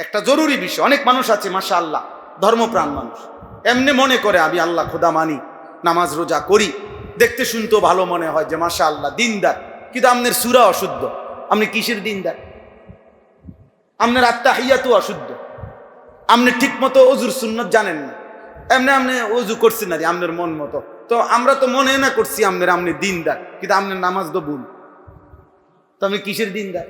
একটা জরুরি বিষয়। অনেক মানুষ আছে মাশাআল্লাহ ধর্মপ্রাণ মানুষ, এমনি মনে করে আমি আল্লাহ খোদা মানি, নামাজ রোজা করি, দেখতে শুনতেও ভালো মনে হয় যে মাশাআল্লাহ দিনদার, কিন্তু আপনার সূরা অশুদ্ধ। আপনি কিসের দিনদার? আপনার আত্তাহিয়াতও অশুদ্ধ, আপনি ঠিক মতো অজুর সুন্নত জানেন না, এমনি আপনি অজু করছেন না আপনার মন মতো। তো আমরা তো মনে না করছি আপনি দিনদার, কিন্তু আপনার নামাজ তো ভুল। তো আপনি কিসের দিনদার?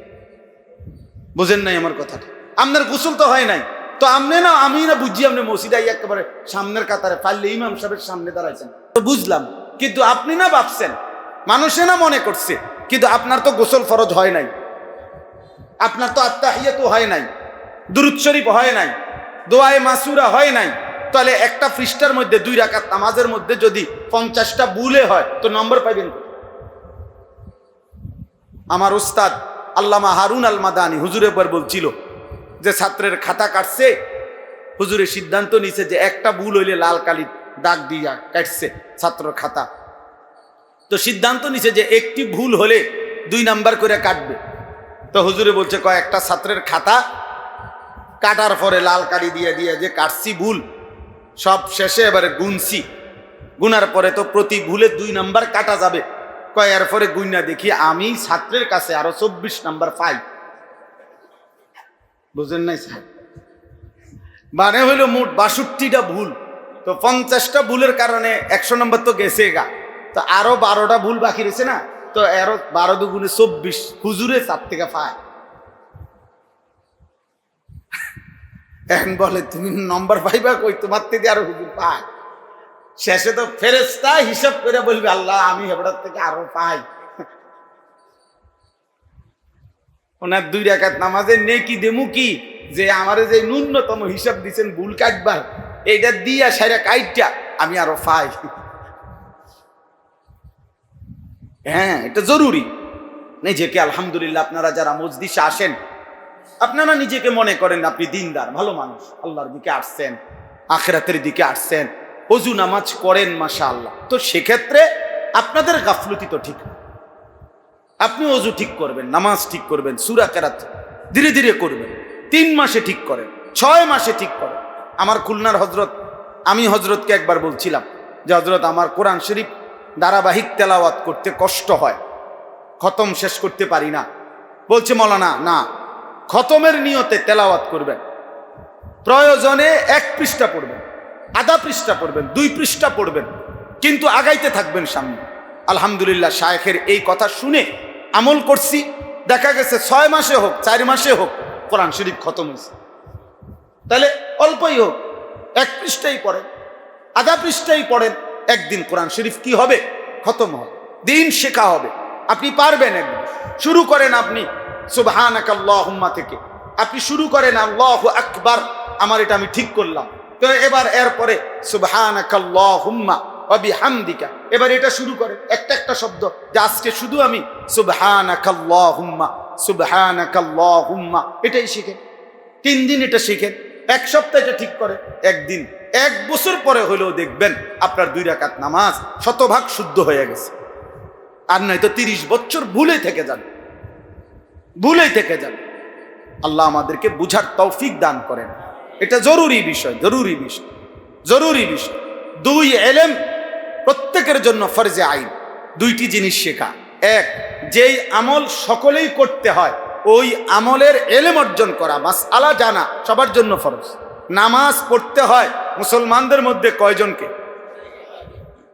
বুঝেন নাই আমার কথাটা? আপনার গোসল তো হয় নাই, তো আপনি না আমি না বুঝি আপনি মসজিদে একেবারে সামনের কাতারে পারলে ইমাম সাহেবের সামনে দাঁড়াইছেন, তো বুঝলাম। কিন্তু আপনি না ভাবছেন, মানুষে না মনে করছে, কিন্তু আপনার তো গোসল ফরজ হয় নাই, আপনার তো আত্তাহিয়াতু হয় নাই, দুরূদ শরীফ হয় নাই, দোয়ায়ে মাসুরা হয় নাই। তাহলে একটা পৃষ্ঠার মধ্যে 2 রাকাত নামাজের মধ্যে যদি 50টা ভুলে হয় তো নম্বর পাইবেন। আমার উস্তাদ আল্লামা হারুন আল মাদানী হুজুর একবার বলছিল যে ছাত্রের খাতা কাটছে, হুজুরের সিদ্ধান্ত নিছে যে একটা ভুল হইলে লাল কালি দাগ দিয়া কাটছে ছাত্রের খাতা, তো সিদ্ধান্ত নিছে যে একটি ভুল হলে 2 নাম্বার করে কাটবে। তো হুজুরে বলছে কয়েকটা ছাত্রের খাতা কাটার পরে লাল কালি দিয়ে দিয়ে যে কাটছি ভুল, সব শেষে এবারে গুনছি, গুনার পরে তো প্রতি ভুলে 2 নাম্বার কাটা যাবে। এর পরে গুইনা দেখি আমি ছাত্রের কাছে আরো 24 নাম্বার পাই। বুঝেন নাই স্যার? মানে হইল মোট 62টা ভুল, তো 50টা ভুলের কারণে 100 নাম্বার তো গেছে গা, তো আরো 12টা ভুল বাকি রয়েছে না, তো আরো 12 দুগুণে 24 হুজুরে 4 থেকে পায়। এখন বলে তুমি নম্বর পাইবা কই, তোমার থেকে আরো হুজুর পায়। শেষে তো ফেরেশতা হিসাব করে বলবে আল্লাহ আমি হেবড়ার থেকে আরো পাই। ওনার 2 রাকাত নামাজের নেকি দেমু কি, যে আমারে যে ন্যূনতম হিসাব দিচ্ছেন ভুল কাটবার, এইটা দিয়া সাইরা কাইটটা আমি আরো পাই। হ্যাঁ, এটা জরুরি। নিজেকে আলহামদুলিল্লাহ আপনারা যারা মজলিসে আসেন, আপনারা নিজেকে মনে করেন আপনি দিনদার ভালো মানুষ, আল্লাহর দিকে আসছেন, আখিরাতের দিকে আসছেন, ওযু নামাজ করেন মাশাআল্লাহ, তো সেক্ষেত্রে আপনাদের গাফলতি তো ঠিক না। আপনি ওযু ঠিক করবেন, নামাজ ঠিক করবেন, সূরা কেরাত ধীরে ধীরে করবেন, 3 মাসে ঠিক করেন, 6 মাসে ঠিক করেন। আমার খুলনার হযরত, আমি হযরতকে একবার বলছিলাম যে হযরত আমার কোরআন শরীফ ধারাবাহিক তেলাওয়াত করতে কষ্ট হয়, খতম শেষ করতে পারি না। বলছে মাওলানা না, খতমের নিয়তে তেলাওয়াত করবেন, প্রয়োজনে 1 পৃষ্ঠা পড়বেন, আধা পৃষ্ঠা পড়বেন, 2 পৃষ্ঠা পড়বেন, কিন্তু আগাইতে থাকবেন সামনে। আলহামদুলিল্লাহ শায়েখের এই কথা শুনে আমল করছি, দেখা গেছে 6 মাসে হোক 4 মাসে হোক কোরআন শরীফ খতম হয়েছে। তাহলে অল্পই হোক 1 পৃষ্ঠাই পড়েন, আধা পৃষ্ঠাই পড়েন, একদিন কোরআন শরীফ কি হবে? খতম হবে, দিন শেখা হবে, আপনি পারবেন। একদিন শুরু করেন আপনি সুবহানাকাল্লাহুম্মা থেকে, আপনি শুরু করেন আল্লাহু আকবার, আমার এটা আমি ঠিক করলাম, তো এবার এরপরে সুবহানাকাল্লাহুম্মা ওয়া বিহামদিকা, এবার এটা শুরু করে একটা একটা শব্দ, যে আজকে শুধু আমি সুবহানাকাল্লাহুম্মা সুবহানাকাল্লাহুম্মা, এটাই শিখেন। 3 দিন এটা শিখেন, 1 সপ্তাহ এটা ঠিক করে, একদিন 1 বছর পরে হলেও দেখবেন আপনার 2 রাকাত নামাজ শতভাগ শুদ্ধ হয়ে গেছে। আর নয়তো 30 বছর ভুলেই থেকে যান, ভুলেই থেকে যান। আল্লাহ আমাদেরকে বুঝার তৌফিক দান করেন। এটা জরুরি বিষয়, জরুরি বিষয়, জরুরি বিষয়। 2 ইলম প্রত্যেকের জন্য ফরজে আইন, 2টি জিনিস শেখা। 1, যেই আমল সকলেই করতে হয় ওই আমলের ইলম অর্জন করা, মাসআলা জানা সবার জন্য ফরজ। নামাজ পড়তে হয় মুসলমানদের মধ্যে কয়জনকে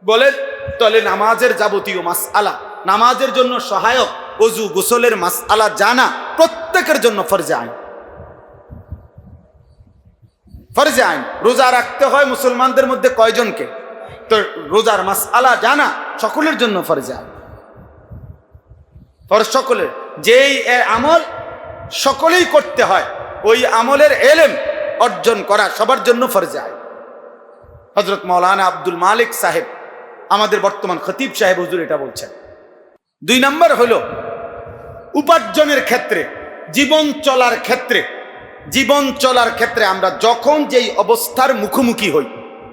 বলেন? তাহলে নামাজের যাবতীয় মাসআলা, নামাজের জন্য সহায়ক ওযু গোসলের মাসআলা জানা প্রত্যেকের জন্য ফরজে আইন, ফরজে আইন। রোজা রাখতে হয় মুসলমানদের মধ্যে কয়জনকে? তো রোজার মাসআলা জানা সকলের জন্য ফরজে আইন, ফরজ সকলের। যেই আমল সকলেই করতে হয় ওই আমলের ইলম অর্জন করা সবার জন্য ফরজে আইন। হযরত মাওলানা আব্দুল মালিক সাহেব, আমাদের বর্তমান খতিব সাহেব হুজুর এটা বলছেন। 2 নম্বর হলো উপার্জনের ক্ষেত্রে, জীবন চলার ক্ষেত্রে, জীবন চলার ক্ষেত্রে আমরা যখন যেই অবস্থার মুখোমুখি হই,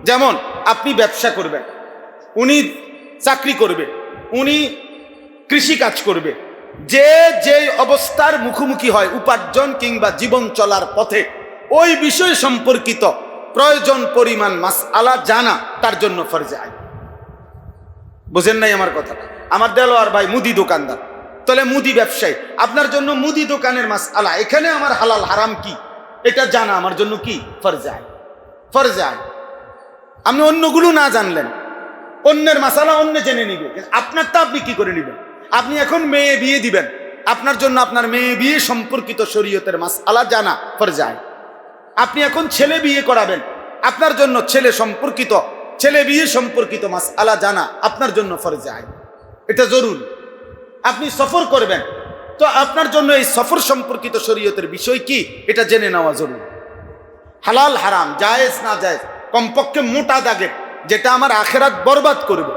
যেমন আপনি ব্যবসা করবেন, উনি চাকরি করবে, উনি কৃষি কাজ করবে, যে যেই অবস্থার মুখোমুখি হয় উপার্জন কিংবা জীবন চলার পথে, ওই বিষয় সম্পর্কিত প্রয়োজন পরিমাণ মাসআলা জানা তার জন্য ফরজে আইন। বুঝেন নাই আমার কথাটা? আমার দেলোয়ার ভাই মুদি দোকানদার, তাহলে মুদি ব্যবসায়ী, আপনার জন্য মুদি দোকানের মাসআলা, এখানে আমার হালাল হারাম কি এটা জানা আমার জন্য কি ফরজে আইন। ফরজে আইন। আপনি অন্যগুলো না জানলেন, অন্যের মাসালা অন্য জেনে নিবে, আপনারটা আপনি কি করে নিবেন? আপনি এখন মেয়ে বিয়ে দিবেন, আপনার জন্য আপনার মেয়ে বিয়ে সম্পর্কিত শরীয়তের মাসআলা জানা ফরজে আইন। আপনি এখন ছেলে বিয়ে করাবেন, আপনার জন্য ছেলে বিয়ে সম্পর্কিত মাসআলা জানা আপনার জন্য ফরজে আইন, এটা জরুরি। আপনি সফর করবেন, তো আপনার জন্য এই সফর সম্পর্কিত শরীয়তের বিষয় কি এটা জেনে নেওয়া জরুরি। হালাল হারাম, জায়েজ না জায়েজ, কমপক্ষে মোটা দাগের যেটা আমার আখেরাত বরবাদ করবে,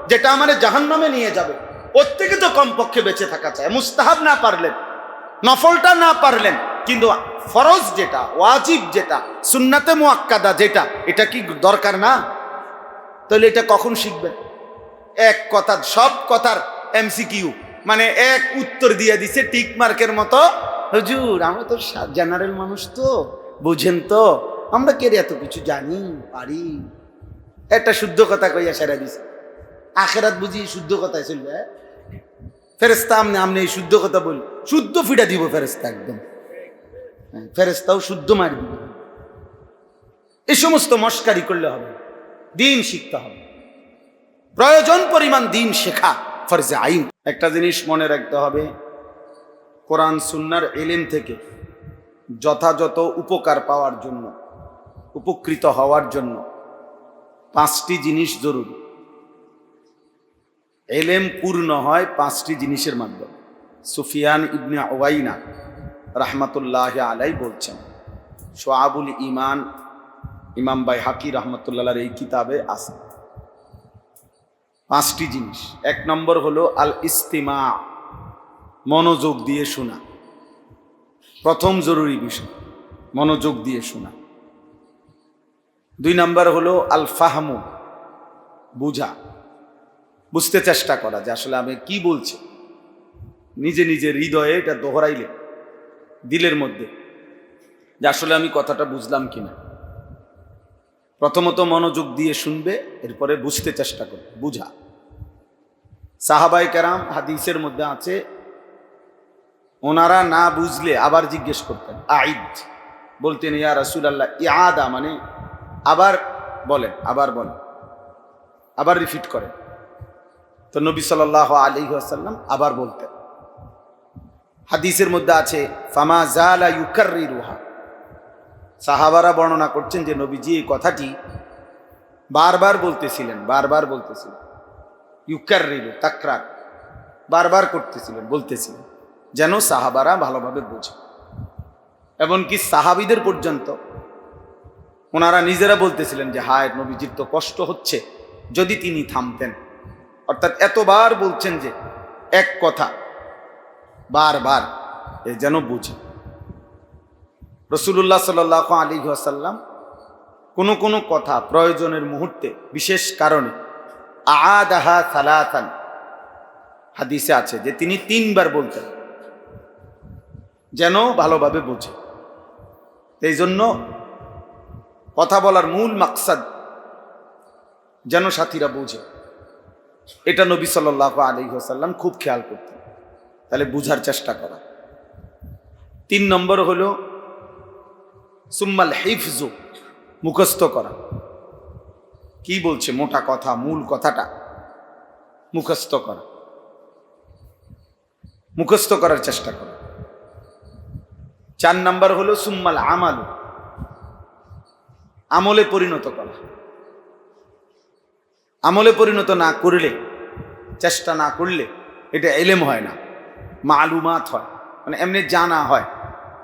যেটা আমার জাহান্নামে নিয়ে যাবে, ওর থেকে তো কমপক্ষে বেঁচে থাকা চাই। মুস্তাহাব না পারলেন, নফলটা না পারলেন, কিন্তু ফরজ যেটা, ওয়াজিব যেটা, সুন্নাতে মুআক্কাদা যেটা, এটা কি দরকার না? তাহলে এটা কখন শিখবেন? এক কথা, সব কথার এমসিকিউ, মানে এক উত্তর দিয়ে দিছে টিক মার্কের মতো। হুজুর আমরা তো জেনারেল মানুষ, তো বুঝেন তো, আমরা কে এত কিছু জানি পারি, একটা শুদ্ধ কথা কইয়া সেরা দিছে। আখেরাত বুঝি শুদ্ধ কথায় চলবে? ফেরেস্তা আমনে এই শুদ্ধ কথা বলি, শুদ্ধ ফিটা দিব ফেরেস্তা, একদম ফেরেস্তাও শুদ্ধ মারি দিব। এই সমস্ত মস্কারি করলে হবে? দিন শিখতে হবে, প্রয়োজন পরিমাণ দিন শেখা ফরজে আইন। একটা জিনিস মনে রাখতে হবে, কোরআন সুন্নাহর ইলম থেকে যথাযথ উপকার পাওয়ার জন্য, উপকৃত হওয়ার জন্য 5টি জিনিস জরুরি। ইলম পূর্ণ হয় 5টি জিনিসের মাধ্যমে। সুফিয়ান ইবনে উয়াইনা রাহমাতুল্লাহ আলাই বলছেন, শুআবুল ঈমান, ইমাম বাইহাকি রাহমাতুল্লাহর এই কিতাবে আছে 5টি জিনিস। 1 নম্বর হলো আল ইস্তিমা, মনোযোগ দিয়ে শোনা। প্রথম জরুরি বিষয় মনোযোগ দিয়ে শোনা। 2 নম্বর হলো আল ফাহমু, বুঝা, বুঝতে চেষ্টা করা যে আসলে আমি কি বলছি, নিজে নিজের হৃদয়ে এটা দোহরাইলে দিলের মধ্যে যে আসলে আমি কথাটা বুঝলাম কিনা। প্রথমত মনোযোগ দিয়ে শুনবে, এরপরে বুঝতে চেষ্টা করবে, বুঝা। সাহাবায়ে কেরাম, হাদিসের মধ্যে আছে, ওনারা না বুঝলে আবার জিজ্ঞেস করতেন, আইদ, বলতেন ইয়া রাসূলুল্লাহ, ইআদা মানে আবার বলেন, আবার বলেন, আবার রিপিট করেন। তো নবী সাল্লাল্লাহু আলাইহি ওয়াসাল্লাম আবার বলতেন। হাদিসের মধ্যে আছে ফামা জালা ইউকাররিরুহা, সাহাবারা বর্ণনা করছেন যে নবীজি এই কথাটি বারবার বলতেছিলেন, ইউকাররিরু তাকরার, বারবার করতেছিলেন, বলতেছিলেন, যেন সাহাবারা ভালোভাবে বোঝে। এমনকি সাহাবীদের পর্যন্ত ওনারা নিজেরা বলতেছিলেন যে হায়, নবীজির তো কষ্ট হচ্ছে, যদি তিনি থামতেন। অর্থাৎ এতবার বলছেন যে এক কথা বারবার এ যেন বুঝে। রাসূলুল্লাহ সাল্লাল্লাহু আলাইহি ওয়াসাল্লাম কোনো কথা প্রয়োজনের মুহূর্তে, বিশেষ কারণে আআদাহা সালাসান, হাদিসে আছে যে তিনি 3 বার বলতেন, যেন ভালোভাবে বুঝে। এই জন্য কথা বলার মূল মাকসাদ যেন সাথীরা বুঝে, এটা নবী সাল্লাল্লাহু আলাইহি ওয়াসাল্লাম খুব খেয়াল করতেন। তাহলে বুঝার চেষ্টা করা। 3 নম্বর হলো সুম্মাল হিফজু, মুখস্থ করা। কি বলছে মোটা কথা, মূল কথাটা মুখস্থ করা, মুখস্থ করার চেষ্টা করা। 4 নম্বর হলো সুম্মাল আমালু, আমলে পরিণত করা। আমলে পরিণত না করলে, চেষ্টা না করলে এটা ইলম হয় না, মালুমাত হয়, মানে এমনি জানা হয়,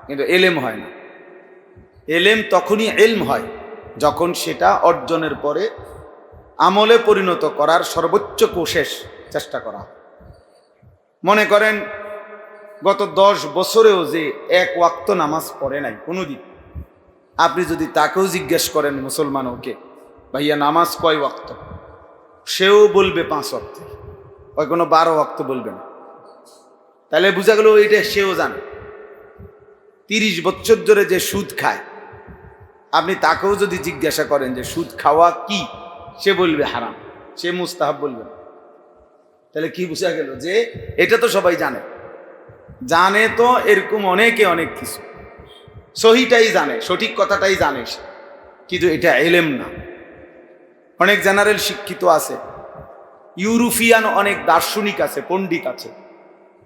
কিন্তু ইলম হয় না। ইলম তখনই ইলম হয় যখন সেটা অর্জনের পরে আমলে পরিণত করার সর্বোচ্চ কোশেষ, চেষ্টা করা। মনে করেন গত 10 বছরেও যে 1 ওয়াক্ত নামাজ পড়ে নাই কোনোদিন, আপনি যদি তাকেও জিজ্ঞেস করেন, মুসলমান ওকে, ভাইয়া নামাজ কয় ওয়াক্ত, সেও বলবে 5 ওয়াক্ত, ওই কোনো 12 ওয়াক্ত বলবে না। তাহলে বোঝা গেল এইটা সেও জানে। 30 বছর ধরে যে সুদ খায়, আপনি তাকেও যদি জিজ্ঞাসা করেন যে সুদ খাওয়া কি, সে বলবে হারাম, সে মুস্তাহাব বলবে না। তাহলে কি বোঝা গেল যে এটা তো সবাই জানে, জানে তো এরকম অনেকে অনেক কিছু, সহিটাই জানে, সঠিক কথাটাই জানে সে, কিন্তু এটা এলেম না। অনেক জেনারেল শিক্ষিত আছে, ইউরোপিয়ান অনেক দার্শনিক আছে, পণ্ডিত আছে,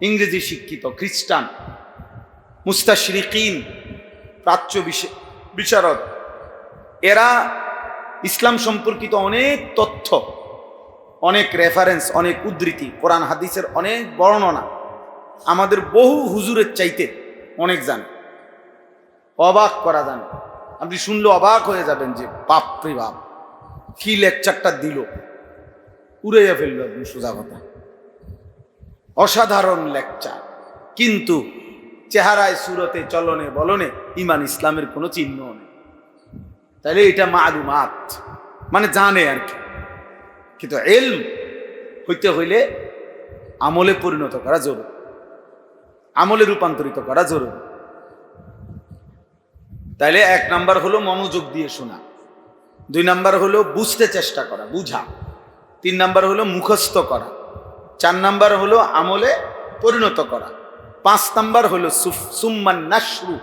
ইংরেজি শিক্ষিত, খ্রিস্টান, মুস্তাশরিকিন, প্রাচ্য বিশারদ, এরা ইসলাম সম্পর্কিত অনেক তথ্য, অনেক রেফারেন্স, অনেক উদ্ধৃতি, কোরআন হাদিসের অনেক বর্ণনা আমাদের বহু হুজুরের চাইতে অনেক জানে, অবাক করা জানে। আপনি শুনলে অবাক হয়ে যাবেন যে বাপরে বাপ, কি লেকচারটা দিল, উড়াইয়া ফেললো আপনি, সোজা কথা, অসাধারণ লেকচার, কিন্তু চেহারায়, সুরতে, চলনে বলনে ইমান ইসলামের কোনো চিহ্ন নেই। তাহলে এটা মালুমাত, মানে জানে আর কি, কিন্তু ইলম হইতে হইলে আমলে পরিণত করা জরুরি, আমলে রূপান্তরিত করা জরুরি। তাইলে 1 নাম্বার হলো মনোযোগ দিয়ে শোনা, 2 নাম্বার হলো বুঝতে চেষ্টা করা, বুঝা, 3 নাম্বার হলো মুখস্থ করা, 4 নাম্বার হলো আমলে পরিণত করা, 5 নাম্বার হলো সুম্মান নাশরু,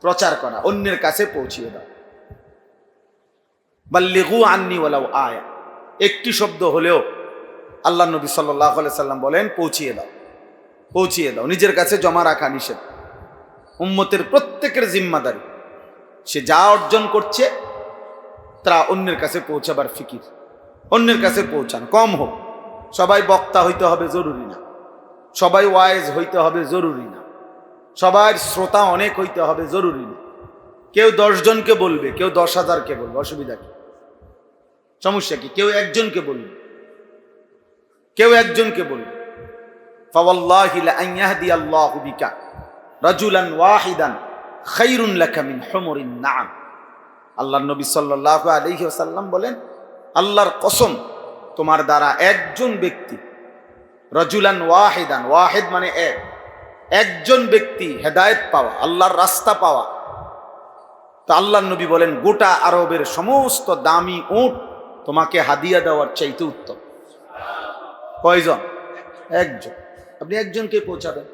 প্রচার করা, অন্যের কাছে পৌঁছিয়ে দাও। বাল্লিগু আন্নি ওয়ালাউ আয়া, একটি শব্দ হলেও আল্লাহ নবী সাল্লাল্লাহু আলাইহি সাল্লাম বলেন পৌঁছিয়ে দাও, পৌঁছিয়ে দাও। নিজের কাছে জমা রাখা নিষেধ, উম্মতের প্রত্যেকের জিম্মাদারি, সে যা অর্জন করছে তা অন্যের কাছে পৌঁছাবার ফিকির, অন্যের কাছে পৌঁছানো, কম হোক। সবাই বক্তা হইতে হবে জরুরি না, সবাই ওয়াইজ হইতে হবে জরুরি না, সবার শ্রোতা অনেক হইতে হবে জরুরি না। কেউ 10 জনকে বলবে, কেউ 10,000কে বলবে, অসুবিধা কি, সমস্যা কি? কেউ একজনকে বলবে, কেউ একজনকে বলবে। ফাওয়াল্লাহি লা আন ইয়াহদিয়াল্লাহু বিকা রাজুলান ওয়াহিদান খায়রুন লাকা মিন হুমুরিন নাআম। আল্লাহর নবী সাল্লাল্লাহু আলাইহি ওয়াসাল্লাম বলেন, আল্লাহর কসম, তোমার দ্বারা একজন ব্যক্তি, রাজুলান ওয়াহিদান, ওয়াহিদ মানে এক, একজন ব্যক্তি হেদায়েত পাওয়া, আল্লাহর রাস্তা পাওয়া, তো আল্লাহর নবী বলেন গোটা আরবের সমস্ত দামি উট তোমাকে হাদিয়া দেওয়ার চাইতে উত্তম। কয়জন? একজন। আপনি একজনকে পৌঁছাবেন,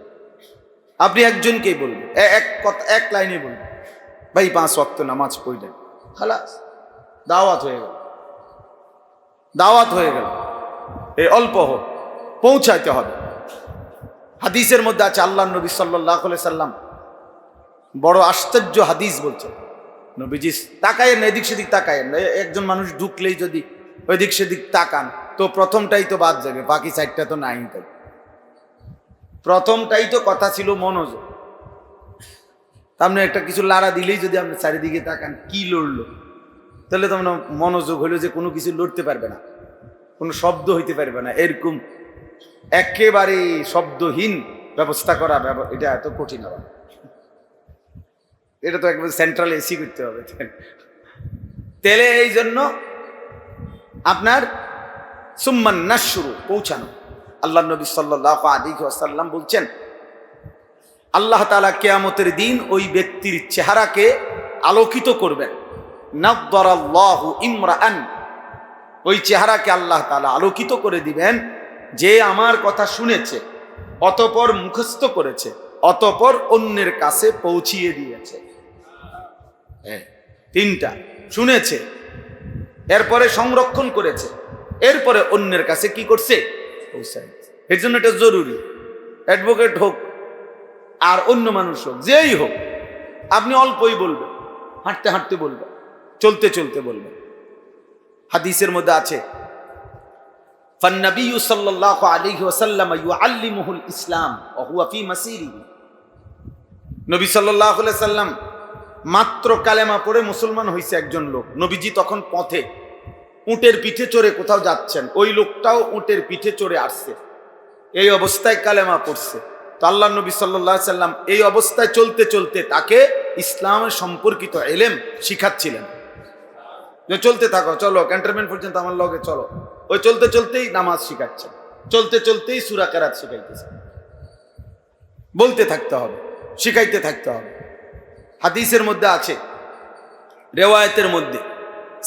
আপনি একজনকেই বলবেন, এক কথা, এক লাইনে বলবেন, ভাই 5 ওয়াক্ত নামাজ পড়লেন, খালাস, দাওয়াত হয়ে গেল, দাওয়াত হয়ে গেল। এই অল্প হোক, পৌঁছাইতে হবে। হাদিসের মধ্যে আছে, আল্লাহ নবী সাল্লাল্লাহু আলাইহি সাল্লাম বড় আশ্চর্য হাদিস বলছেন, নবীজি তাকায়েন না, এদিক সেদিক তাকায়েন না, একজন মানুষ ঢুকলেই যদি ওইদিক সেদিক তাকান তো প্রথমটাই তো বাদ যাবে, বাকি 4টা তো নাই। তাই প্রথমটাই তো কথা ছিল মনোযোগ। আপনি একটা কিছু লাড়া দিলেই যদি আপনি চারিদিকে তাকান, কি লড়লো, তাহলে তো মনোযোগ হইলো যে কোনো কিছু লড়তে পারবে না, কোনো শব্দ হইতে পারবে না, এরকম একেবারে শব্দহীন ব্যবস্থা করা, এটা এত কঠিন হবে। এটা তো একবার সেন্ট্রাল এসি করতে হবে। তেলে এই জন্য আপনার সুম্মান নাশরু, পৌঁছানো। আল্লাহ নবী সাল্লাল্লাহু আলাইহি ওয়াসাল্লাম বলছেন, আল্লাহ তাআলা কিয়ামতের দিন ওই ব্যক্তির চেহারাকে আলোকিত করবেন। নাদদারাল্লাহু ইমরাআন, ওই চেহারাকে আল্লাহ তাআলা আলোকিত করে দিবেন যে আমার কথা শুনেছে, অতঃপর মুখস্থ করেছে, অতঃপর অন্যের কাছে পৌঁছিয়ে দিয়েছে। 3টা, শুনেছে, এরপরে সংরক্ষণ করেছে, এরপরে অন্যের কাছে কি করছে? পৌঁছাইছে। এর জন্য এটা জরুরি। অ্যাডভোকেট হোক আর অন্য মানুষ হোক, যেই হোক, আপনি অল্পই বলবেন, হাঁটতে হাঁটতে বলবেন, চলতে চলতে বলবেন। হাদিসের মধ্যে আছে, ফান্নাবিয়্যু সাল্লাল্লাহু আলাইহি ওয়াসাল্লাম ইউআল্লিমুহুল ইসলাম ওয়া হুয়া ফি মাসিরিহি। নবী সাল্লাল্লাহু আলাইহি সাল্লাম মাত্র কালেমা পড়ে মুসলমান হয়েছে একজন লোক, নবীজি তখন পথে উটের পিঠে চড়ে কোথাও যাচ্ছেন, ওই লোকটাও উটের পিঠে চড়ে আসছে, এই অবস্থায় কালেমা পড়ছে। তো আল্লাহ নবী সাল্লাল্লাহু আলাইহি সাল্লাম এই অবস্থায় চলতে চলতে তাকে ইসলামের সম্পর্কিত ইলম শিখাচ্ছিলেন, যে চলতে থাকো, চলো ক্যান্টনমেন্ট পর্যন্ত আমার লগে চলো। ওই চলতে চলতেই নামাজ শিখাচ্ছে, চলতে চলতেই সূরা কেরাত শিখাইতেছে। বলতে থাকতে হবে, শিখাইতে থাকতে হবে। হাদিসের মধ্যে আছে, রেওয়ায়েতের মধ্যে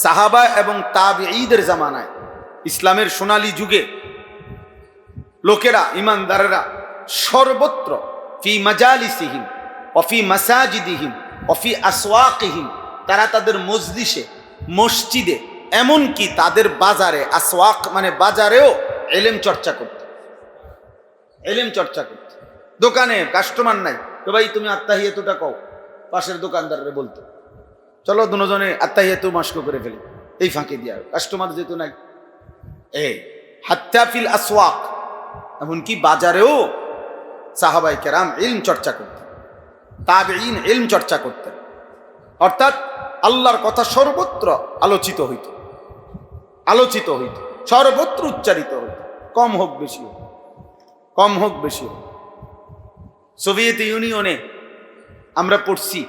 সাহাবা এবং তাবেঈদের জামানায়, ইসলামের সোনালী যুগে লোকেরা, ইমানদারেরা সর্বত্র ফি মাজালিসিহিম ওফি মাসাজিদিহিম ওফি আসওয়াকিহিম, তারা তাদের মজলিসে, মসজিদে, এমনকি তাদের বাজারে, আসওয়াক মানে বাজারেও ইলম চর্চা করত। ইলম চর্চা করত। দোকানে কাস্টমার নাই তো ভাই তুমি আত্তাহিয়াতুটা কও, পাশের দোকানদাররে বলতো চলো দুজনে আত্তাহিয়াতু মাশক করে ফেলি, এই ফাঁকে দিয়া কাস্টমার যেত নাই। হাত্তা ফিল আসওয়াক, এমনকি বাজারেও সাহাবায়ে কেরাম ইলম চর্চা করতেন, তাবেঈন ইলম চর্চা করতেন। অর্থাৎ আল্লাহর কথা সর্বত্র আলোচিত হইত, আলোচিত হইত, সর্বত্র উচ্চারিত হইত, কম হোক বেশি হোক, কম হোক বেশি হোক। সোভিয়েত ইউনিয়নে আমরা পড়ছি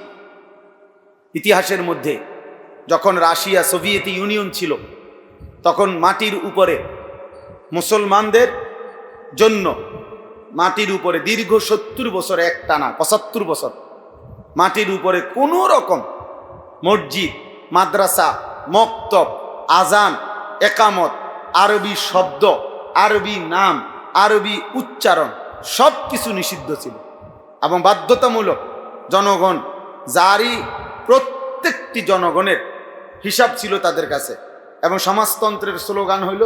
ইতিহাসের মধ্যে, যখন রাশিয়া সোভিয়েত ইউনিয়ন ছিল, তখন মাটির উপরে মুসলমানদের জন্য মাটির উপরে দীর্ঘ 70 বছর, একটানা 75 বছর মাটির উপরে কোনো রকম মসজিদ, মাদ্রাসা, মক্তব, আজান, একামত, আরবি শব্দ, আরবি নাম, আরবি উচ্চারণ সব কিছু নিষিদ্ধ ছিল এবং বাধ্যতামূলক। জনগণ জারি, প্রত্যেকটি জনগণের হিসাব ছিল তাদের কাছে। এবং সমাজতন্ত্রের স্লোগান হইল,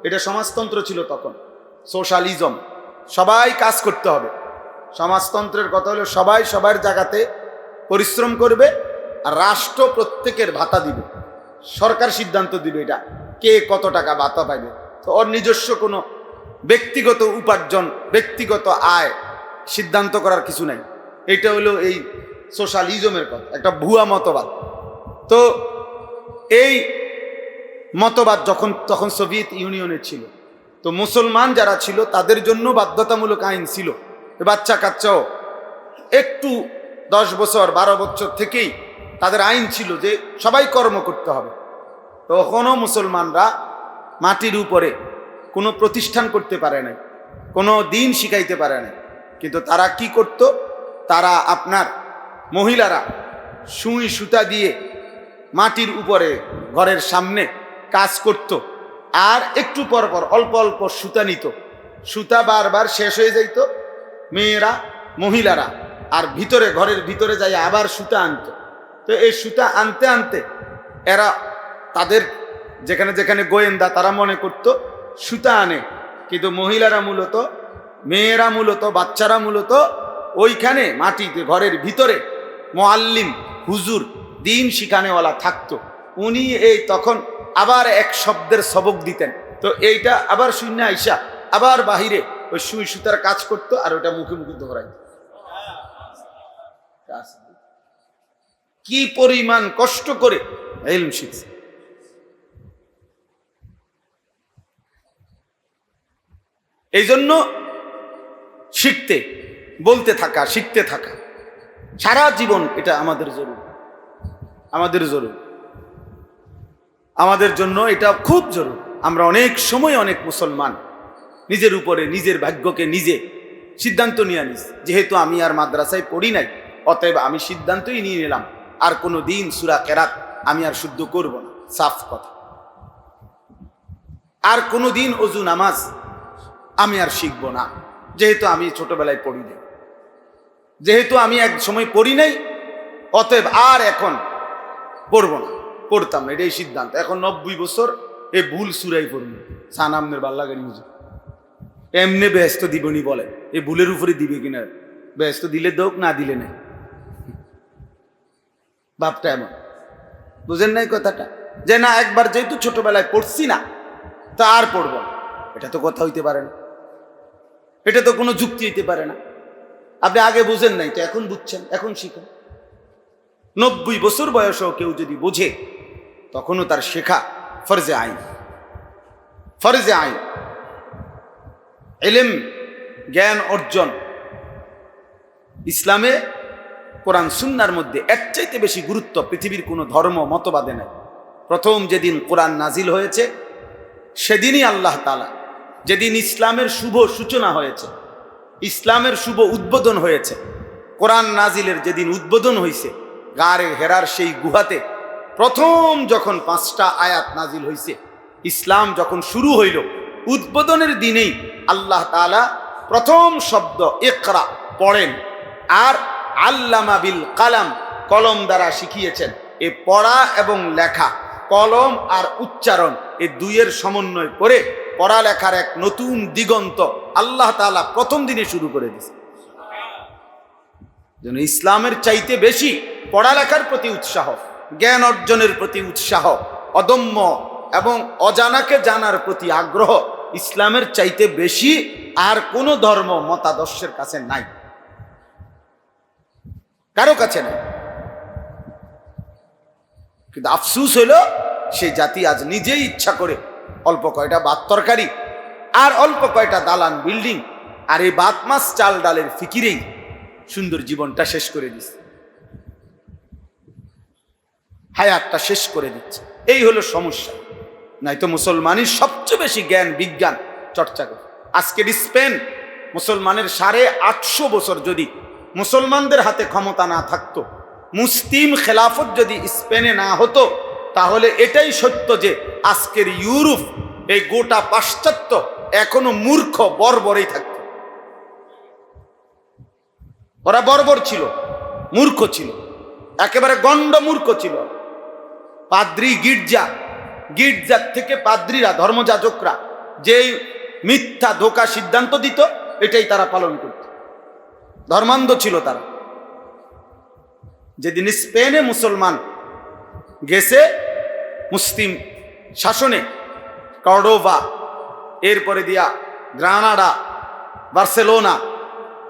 এটা সমাজতন্ত্র ছিল তখন, সোশ্যালিজম, সবাই কাজ করতে হবে। সমাজতন্ত্রের কথা হলো সবাই সবার জায়গাতে পরিশ্রম করবে, আর রাষ্ট্র প্রত্যেকের ভাতা দিবে, সরকার সিদ্ধান্ত দিবে এটা কে কত টাকা ভাতা পাইবে। তো ওর নিজস্ব কোনো ব্যক্তিগত উপার্জন, ব্যক্তিগত আয় সিদ্ধান্ত করার কিছু নাই। এটা হলো এই সোশ্যালিজমের কথা, একটা ভুয়া মতবাদ। তো এই মতবাদ তখন সোভিয়েত ইউনিয়নে ছিল, তো মুসলমান যারা ছিল তাদের জন্য বাধ্যতামূলক আইন ছিল। বাচ্চা কাচ্চাও একটু 10 বছর 12 বছর থেকেই তাদের আইন ছিল যে সবাই কর্ম করতে হবে। তখনও মুসলমানরা মাটির উপরে কোনো প্রতিষ্ঠান করতে পারে নাই, কোনো দিন শিখাইতে পারে নাই। কিন্তু তারা কি করত, তারা আপনার মহিলারা সুই সুতা দিয়ে মাটির উপরে ঘরের সামনে কাজ করত, আর একটু পর পর অল্প অল্প সুতা নিত, সুতা বারবার শেষ হয়ে যাইত, মেয়েরা, মহিলারা আর ভিতরে, ঘরের ভিতরে যাই আবার সুতা আনতো। তো এই সুতা আনতে আনতে এরা তাদের যেখানে যেখানে গোয়েন্দা, তারা মনে করত সুতা আনে, কিন্তু মহিলারা মূলত, মেয়েরা মূলত, বাচ্চারা মূলত ওইখানে মাটিতে ঘরের ভিতরে মুআল্লিম, হুজুর, দিন শিখানেওয়ালা থাকতো। উনি এই তখন আবার এক শব্দের সবক দিতেন, তো এইটা আবার শূন্য আইসা আবার বাহিরে ওই সুই সুতার কাজ করতো, আর ওটা মুখে মুখে ধরাইত। কি পরিমাণ কষ্ট করে ইলম শিখছে। এই জন্য শিখতে, বলতে থাকা, শিখতে থাকা সারা জীবন, এটা আমাদের জরুরি, আমাদের জরুরি, আমাদের জন্য এটা খুব জরুরি। আমরা অনেক সময়, অনেক মুসলমান নিজের উপরে, নিজের ভাগ্যকে নিজে সিদ্ধান্ত নিয়ে আনিস, যেহেতু আমি আর মাদ্রাসায় পড়ি নাই, অতএব আমি সিদ্ধান্তই নিয়ে নিলাম আর কোনো দিন সূরা কেরাত আমি আর শুদ্ধ করব না, সাফ কথা। আর কোনো দিন ওযু নামাজ আমি আর শিখব না, যেহেতু আমি ছোটবেলায় পড়ি নাই, যেহেতু আমি এক সময় পড়ি নাই, অতএব আর এখন পড়ব না, পড়তাম না, এটাই সিদ্ধান্ত। এখন 90 বছর এ ভুল সুরাই পড়ব, সানামনের ভাল লাগে নিউজ, এমনি ব্যস্ত দিবনি বলে, এই ভুলের উপরে দিবে কিনা, ব্যস্ত দিলে দোক, না দিলে নাই। বাপটা এমন, বুঝেন নাই কথাটা, যে না একবার যেহেতু ছোটবেলায় পড়ছি না তা আর পড়ব না, এটা তো কথা হইতে পারে না, এটা তো কোনো যুক্তি হইতে পারে না। আপনি আগে বুঝেন নাই, তো এখন বুঝছেন, এখন শিখুন। 90 বছর বয়সেও কেউ যদি বোঝে, তখনও তার শেখা ফরজে আইন, ফরজে আইন। ইলম, জ্ঞান অর্জন ইসলামে, কোরআন সুন্নাহর মধ্যে এর চাইতে বেশি গুরুত্ব পৃথিবীর কোনো ধর্ম মতবাদে নাই। প্রথম যেদিন কোরআন নাজিল হয়েছে, সেদিনই আল্লাহ তাআলা, যেদিন ইসলামের শুভ সূচনা হয়েছে, ইসলামের শুভ উদ্বোধন হয়েছে, কোরআন নাজিলের যেদিন উদ্বোধন হয়েছে, গারে হেরার সেই গুহাতে প্রথম যখন 5টা আয়াত নাজিল হয়েছে, ইসলাম যখন শুরু হইল, উদ্বোধনের দিনেই আল্লাহ তাআলা প্রথম শব্দ ইকরা পড়েন, আর আল্লামা বিল কালাম কলম দ্বারা শিখিয়েছেন। এই পড়া এবং লেখা, কলম আর উচ্চারণ, এই দুইয়ের সমন্বয় করে পড়ালেখার এক নতুন দিগন্ত আল্লাহ তাআলা প্রথম দিনে শুরু করে দিয়েছে। যেন ইসলামের চাইতে বেশি পড়ালেখার প্রতি উৎসাহ, জ্ঞান অর্জনের প্রতি উৎসাহ, অদম্য এবং অজানাকে জানার প্রতি আগ্রহ ইসলামের চাইতে বেশি আর কোনো ধর্ম মতাদর্শের কাছে নাই, কারো কাছে নাই। কিন্তু আফসুস হইল সেই জাতি আজ নিজেই ইচ্ছা করে অল্প কয়টা ভাত তরকারি আর অল্প কয়টা দালান বিল্ডিং আর এই ভাত মাছ চাল ডালের ফিকিরেই সুন্দর জীবনটা শেষ করে দিচ্ছে, হায়াতটা শেষ করে দিচ্ছে। এই হলো সমস্যা। নাই তো মুসলমানের সবচেয়ে বেশি জ্ঞান বিজ্ঞান চর্চা করে। আজকের স্পেন মুসলমানের 850 বছর যদি মুসলমানদের হাতে ক্ষমতা না থাকতো, মুসলিম খেলাফত যদি স্পেনে না হতো, তাহলে এটাই সত্য যে আজকের ইউরোপ, এই গোটা পাশ্চাত্য এখনো মূর্খ বর্বরেই থাকত। ওরা বর্বর ছিল, মূর্খ ছিল, একেবারে গণ্ড মূর্খ ছিল। পাদ্রী গির্জার থেকে পাদ্রীরা, ধর্মযাজকরা যেই মিথ্যা ধোঁকা সিদ্ধান্ত দিত, এটাই তারা পালন করত। ধর্মান্ধ ছিল তারা। যেদিন স্পেনে মুসলমান গেছে মুসলিম শাসনে, কর্ডোভা, এরপরে দিয়া গ্রানাডা, বার্সেলোনা,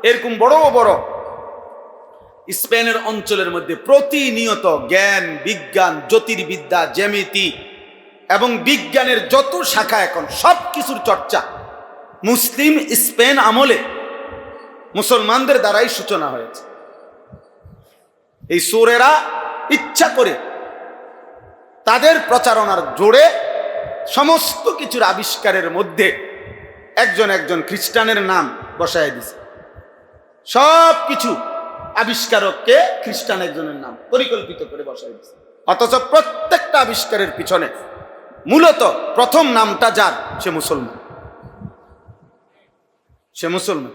এরকম বড় বড় স্পেনের অঞ্চলের মধ্যে প্রতিনিয়ত জ্ঞান বিজ্ঞান, জ্যোতির্বিদ্যা, জ্যামিতি এবং বিজ্ঞানের যত শাখা এখন সব কিছুর চর্চা মুসলিম স্পেন আমলে মুসলমানদের দ্বারাই সূচনা হয়েছে। এই সুরেরা ইচ্ছা করে তাদের প্রচারণার জোরে সমস্ত কিছুর আবিষ্কারের মধ্যে একজন খ্রিস্টানের নাম বসায় দিছে। সব কিছু আবিষ্কারককে খ্রিস্টান একজনের নাম পরিকল্পিত করে বসায় দিছে, অথচ প্রত্যেকটা আবিষ্কারের পিছনে মূলত প্রথম নামটা যার, সে মুসলমান।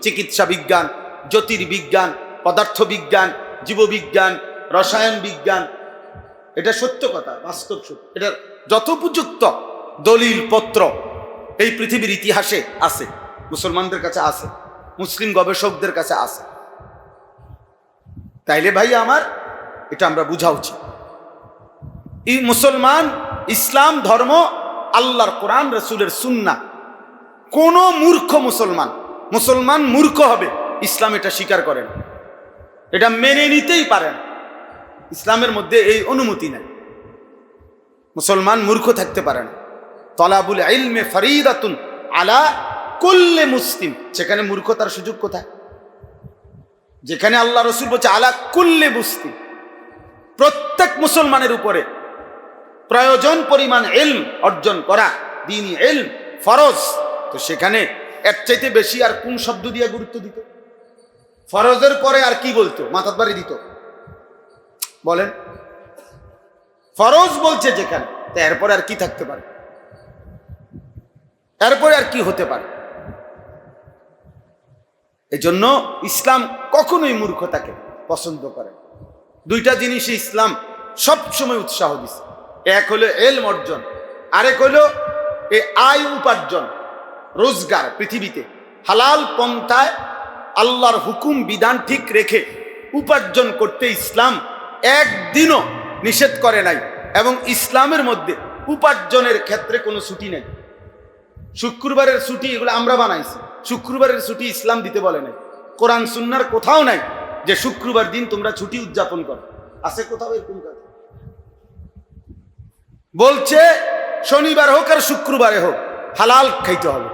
চিকিৎসা বিজ্ঞান, জ্যোতির্বিজ্ঞান, পদার্থ বিজ্ঞান, জীববিজ্ঞান, রসায়ন বিজ্ঞান, এটা সত্য কথা, বাস্তব সত্য। এটার যথোপযুক্ত দলিল পত্র এই পৃথিবীর ইতিহাসে আছে, মুসলমানদের কাছে আছে, মুসলিম গবেষকদের কাছে আছে। তাইলে ভাই আমার, এটা আমরা বুঝা উচিত। এই মুসলমান, ইসলাম ধর্ম, আল্লাহর কোরআন, রাসূলের সুন্নাহ। কোন মূর্খ মুসলমান মূর্খ হবে, ইসলাম এটা স্বীকার করে না, এটা মেনে নিতেই পারে না। ইসলামের মধ্যে এই অনুমতি নেই, মুসলমান মূর্খ থাকতে পারে না। তলাবুল ইলমে ফরিদাতুন আলা কুল্লি মুসলিম, সেখানে মূর্খতার সুযোগ কোথায়? যেখানে আল্লাহ রাসূল বলছে আলা কুল্লি মুসলিম, প্রত্যেক মুসলমানের উপরে প্রয়োজন পরিমাণ ইলম অর্জন করা, দ্বীনি ইলম ফরজ। তো সেখানে এর চাইতে বেশি আর কোন শব্দ দিয়ে গুরুত্ব দিত? ফরজের পরে আর কি বলতো? মাথার বাড়ি দিত? বলেন, ফরজ বলছে যেখানে, তা এরপরে আর কি থাকতে পারে? এরপরে আর কি হতে পারে? এজন্য ইসলাম কখনোই মূর্খতাকে পছন্দ করে। দুইটা জিনিসে ইসলাম সবসময় উৎসাহ দিছে। এক হলো ইলম অর্জন, আরেক হলো এই আয় উপার্জন, রোজগার। পৃথিবীতে হালাল পন্থায় আল্লাহর হুকুম বিধান ঠিক রেখে উপার্জন করতে ইসলাম একদিনও নিষেধ করে নাই। এবং ইসলামের মধ্যে উপার্জনের ক্ষেত্রে কোনো ছুটি নেই। শুক্রবারের ছুটি এগুলো আমরা বানাইছি, শুক্রবারের ছুটি ইসলাম দিতে বলে নাই। কোরআন সুন্নাহর কোথাও নাই যে শুক্রবার দিন তোমরা ছুটি উদযাপন করো, আছে কোথাও এরকম কথা? বলছে শনিবার হোক আর শুক্রবারে হোক হালাল খাইতে হবে,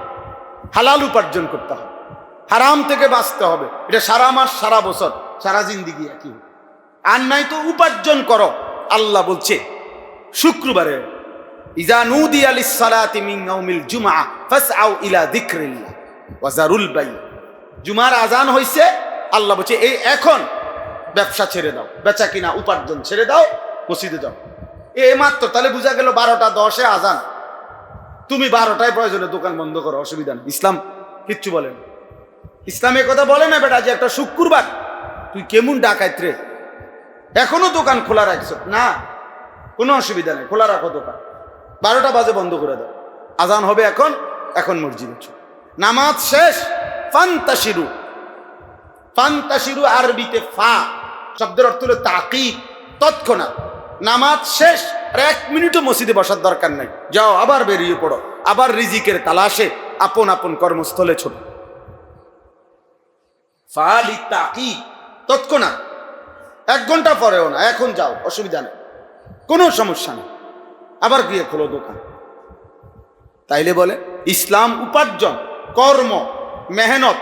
হালাল উপার্জন করতে হবে, হারাম থেকে বাঁচতে হবে। এটা সারা মাস, সারা বছর, সারা জিন্দিগি একই। আর নাই তো উপার্জন করো। আল্লাহ বলছে শুক্রবারে ইজা নুদিয়া লিস-সালাতি মিন ইয়াউমিল জুমআ ফাসআউ ইলা যিকরিল্লাহ ওয়া যারুল বাই। জুমার আজান হইছে, আল্লাহ বলছে এই এখন ব্যবসা ছেড়ে দাও, বেচা কিনা উপার্জন ছেড়ে দাও, মসজিদে যাও। মাত্র, তাহলে বোঝা গেল 12:10 আজান, তুমি 12টায় প্রয়োজনে দোকান বন্ধ করো, অসুবিধা নেই। ইসলাম কিচ্ছু বলে না। ইসলামে কথা বলে না বেটা যে একটা শুক্রবার তুই কেমন ডাকাইত রে, এখনো দোকান খোলা রাখছ না, কোনো অসুবিধা নেই, খোলা রাখো দোকান, 12টা বাজে বন্ধ করে দাও, আজান হবে এখন, এখন মসজিদে চলো, নামাজ শেষ, ফান্তাশিরু। ফান্তাশিরু আরবিতে ফা শব্দের অর্থ হলো তাকিদ, তৎক্ষণাৎ। নামাজ শেষ আর 1 মিনিটও মসজিদে বসার দরকার নাই, যাও আবার বেরিয়ে পড়ো, আবার রিজিকের তালাশে আপন আপন কর্মস্থলে ছোটো। ফালি তাকিদ, তৎক্ষণাৎ, 1 ঘন্টা পরেও না, এখন যাও, অসুবিধা নেই, কোনো সমস্যা নেই, আবার গিয়ে খোলো দোকান। তাইলে বলে ইসলাম উপার্জন, কর্ম, মেহনত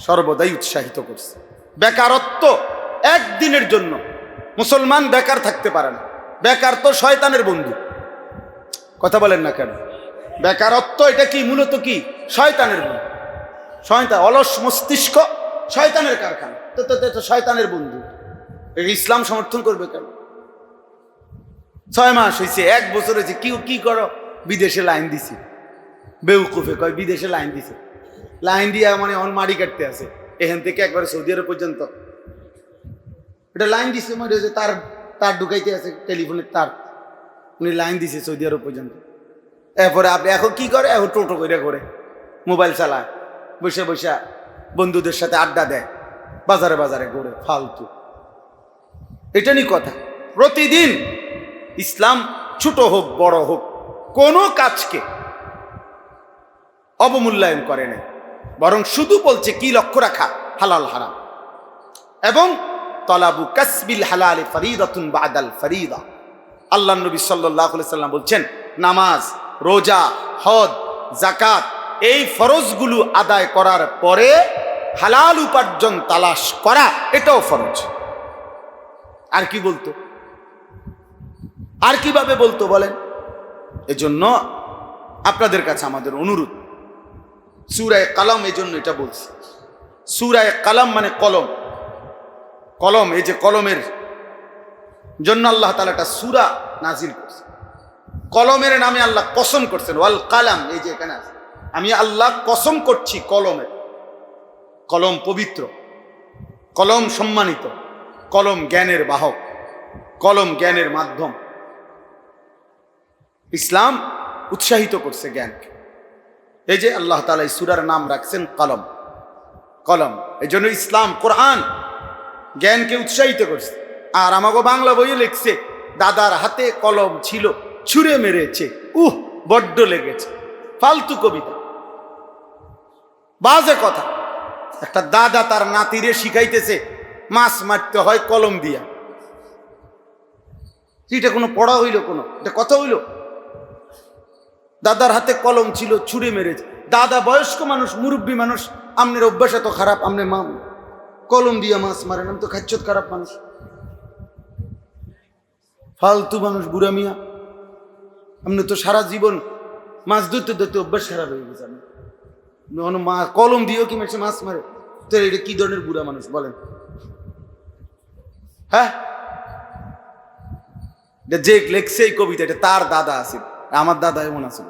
সর্বদাই উৎসাহিত করছে। বেকারত্ব একদিনের জন্য, মুসলমান বেকার থাকতে পারে না, বেকার তো শয়তানের বন্ধু। কথা বলেন না কেন? বেকারত্ব এটা কি মূলত কি? শয়তানের বন্ধু। শয়তান, অলস মস্তিষ্ক শয়তানের কারখানা, তো শয়তানের বন্ধু। ইসলাম সমর্থন করবে কেন? 6 মাস হয়েছে, 1 বছর হয়েছে, কি করো? বিদেশে লাইন দিছি। বেউকুফে কয় বিদেশে লাইন দিছে, লাইন দিয়া মানে অন মাড়ি কাটতে আছে, এখান থেকে একবারে সৌদি আরব পর্যন্ত এটা লাইন দিছে, মানে তার তার ঢুকাইতে আছে, টেলিফোনের তার, উনি লাইন দিছে সৌদি আরব পর্যন্ত। এরপরে আপনি এখন কি করে? এখন টোটো করে মোবাইল চালায়, বসে বসে বন্ধুদের সাথে আড্ডা দেয়, বাজারে বাজারে ঘুরে, ফালতু। এটা নিয়ে কথা। প্রতিদিন ইসলাম ছোট হোক বড় হোক কোনো কাজকে অবমূল্যায়ন করে নাই, বরং শুধু বলছে কি লক্ষ্য রাখা, হালাল হারাম, এবং তলাবু কাসবিল হালালি ফরিদাতুন বাদাল ফরিদা। আল্লাহ নবী সাল্লাল্লাহু আলাইহি সাল্লাম বলছেন, নামাজ, রোজা, হজ, যাকাত এই ফরজগুলো আদায় করার পরে হালাল উপার্জন তালাশ করা, এটাও ফরজ। আর কি বলতো? আর কিভাবে বলতো বলেন? এজন্য আপনাদের কাছে আমাদের অনুরোধ, সূরা কালাম, এজন্য এটা বলছি, সূরা কালাম মানে কলম। কলম, এই যে কলমের জন্য আল্লাহ তাআলা একটা সূরা নাজিল করছে। কলমের নামে আল্লাহ কসম করছেন, ওয়াল কালাম, এই যে এখানে আছে, আমি আল্লাহ কসম করছি কলমের। কলম পবিত্র, কলম সম্মানিত, কলম জ্ঞানের বাহক, কলম জ্ঞানের মাধ্যম। ইসলাম উৎসাহিত করছে জ্ঞানকে। এই যে আল্লাহ তাআলা এই সূরার নাম রাখছেন কলম, কলম। এই জন্য ইসলাম, কোরআন জ্ঞানকে উৎসাহিত করছে। আর আমাকে বাংলা বইয়ে লিখছে, দাদার হাতে কলম ছিল, ছুঁড়ে মেরেছে, বড্ড লেগেছে। ফালতু কবিতা, বাজে কথা। একটা দাদা তার নাতিরে শিখাইতেছে মাছ মারতে হয় কলম দিয়া। এটা কোনো পড়া হইল? কোনো এটা কথা হইল? দাদার হাতে কলম ছিল, ছুঁড়ে মেরেছে। দাদা বয়স্ক মানুষ, মুরব্বী মানুষ, আমনের অভ্যাস এত খারাপ, আমনে মা কলম দিয়া মাছ মারেন, আমি তো খাচ্ছত খারাপ মানুষ, ফালতু মানুষ, বুড়া মিয়া। আপনি তো সারা জীবন মাছ ধরতে ধরতে অভ্যাস খারাপ হয়ে গেছে। মা কলম দিয়েও কি মেশে মাছ মারে? তো এটা কি ধরনের বুড়া মানুষ বলেন? হ্যাঁ, যে লেখছে এই কবিতা, এটা তার দাদা আছে, আমার দাদা এমন আছে,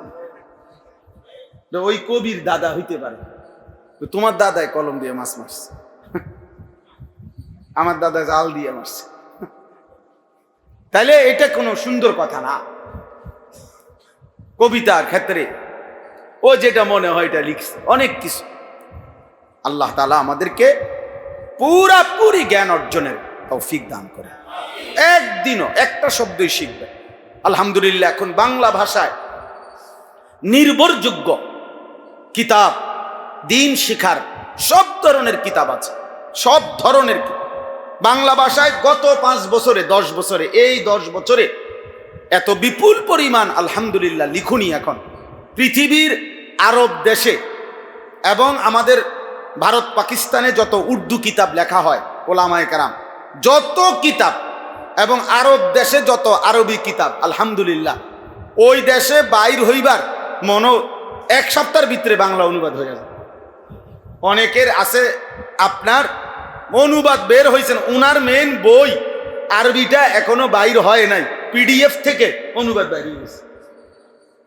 ওই কবির দাদা হইতে পারে। তোমার দাদায় কলম দিয়ে মাছ মারছে, আমার দাদা জাল দিয়ে মারছে। তাইলে এটা কোনো সুন্দর কথা না। কবিতার ক্ষেত্রে ও যেটা মনে হয় এটা লিখছে, অনেক কিছু। আল্লাহ তাআলা আমাদেরকে পুরাপুরি জ্ঞান অর্জনের তৌফিক দান করে। একদিনও একটা শব্দই শিখবে। আলহামদুলিল্লাহ, এখন বাংলা ভাষায় নির্ভরযোগ্য কিতাব, দিন শিখার সব ধরনের কিতাব আছে, সব ধরনের বাংলা ভাষায়। গত 5 বছরে, 10 বছরে, এই 10 বছরে এত বিপুল পরিমাণ আলহামদুলিল্লাহ লিখুনি এখন পৃথিবীর আরব দেশে এবং আমাদের ভারত পাকিস্তানে যত উর্দু কিতাব লেখা হয়, ওলামায়ে কেরাম যত কিতাব, এবং আরব দেশে যত আরবি কিতাব, আলহামদুলিল্লাহ ওই দেশে বাইর হইবার মনো 1 সপ্তাহের ভিতরে বাংলা অনুবাদ হয়ে যায়। অনেকের আছে আপনার অনুবাদ বের হয়েছেন, উনার মেন বই আরবিটা এখনো বাইর হয় নাই, PDF থেকে অনুবাদ বেরিয়ে গেছে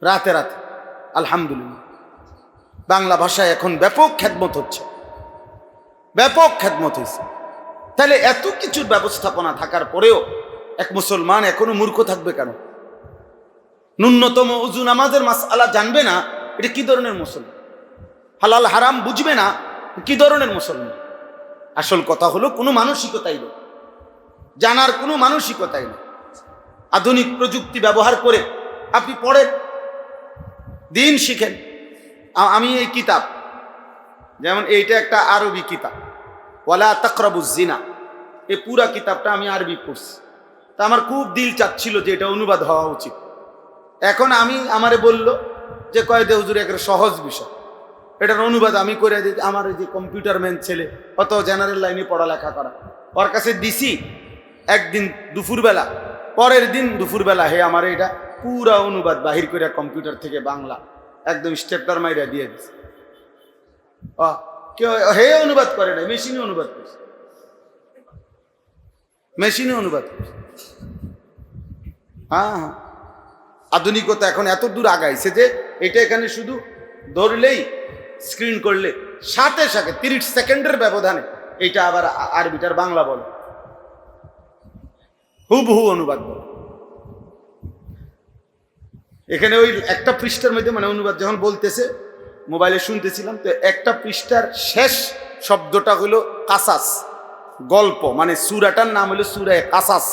রাতে রাতে। আলহামদুলিল্লাহ, বাংলা ভাষায় এখন ব্যাপক খেদমত হচ্ছে, ব্যাপক খেদমত হয়েছে। তাহলে এত কিছুর ব্যবস্থাপনা থাকার পরেও এক মুসলমান এখনো মূর্খ থাকবে কেন? ন্যূনতম উযু নামাজের মাসআলা জানবে না, এটা কি ধরনের মুসলমান? হালাল হারাম বুঝবে না, কি ধরনের মুসলমান? আসল কথা হলো কোনো মানসিকতাই নেই, জানার কোনো মানসিকতাই নেই। আধুনিক প্রযুক্তি ব্যবহার করে আপনি পড়েন, দিন শিখেন। আমি এই কিতাব, যেমন এইটা একটা আরবি কিতাব, ওয়ালা তাকরাবুজ জিনা, এই পুরা কিতাবটা আমি আরবি পড়ছি। তা আমার খুব দিল চাচ্ছিল যে এটা অনুবাদ হওয়া উচিত। এখন আমারে বলল যে কয়েদে হুজুর একটা সহজ বিষয়, এটার অনুবাদ আমি করে দিই। আমার এই যে কম্পিউটার ম্যান ছেলে, অত জেনারেল লাইনে পড়ালেখা করা, ওর কাছে দিছি একদিন দুপুরবেলা, পরের দিন দুপুরবেলা হে আমার এটা পুরা অনুবাদ বাহির করে কম্পিউটার থেকে বাংলা একদম স্টেপলার মাইরা দিয়ে দিছে। কেউ হে অনুবাদ করে না, মেশিনে অনুবাদ করছে, মেশিনে অনুবাদ করছে। হ্যাঁ, আধুনিকতা এখন এত দূর আগাইছে যে এটা এখানে শুধু ধরলেই, স্ক্রিন করলে সাথে সাথে 30 সেকেন্ডের ব্যবধানে এইটা আবার আরবিটার বাংলা বলে, হুবহু অনুবাদ বলে। এখানে ওই একটা পৃষ্ঠার মধ্যে মানে অনুবাদ যখন বলতেছে, মোবাইলে শুনতেছিলাম, তো একটা পৃষ্ঠার শেষ শব্দটা হলো কাসাস, গল্প, মানে সূরাটার নাম হলো সূরা কাসাস।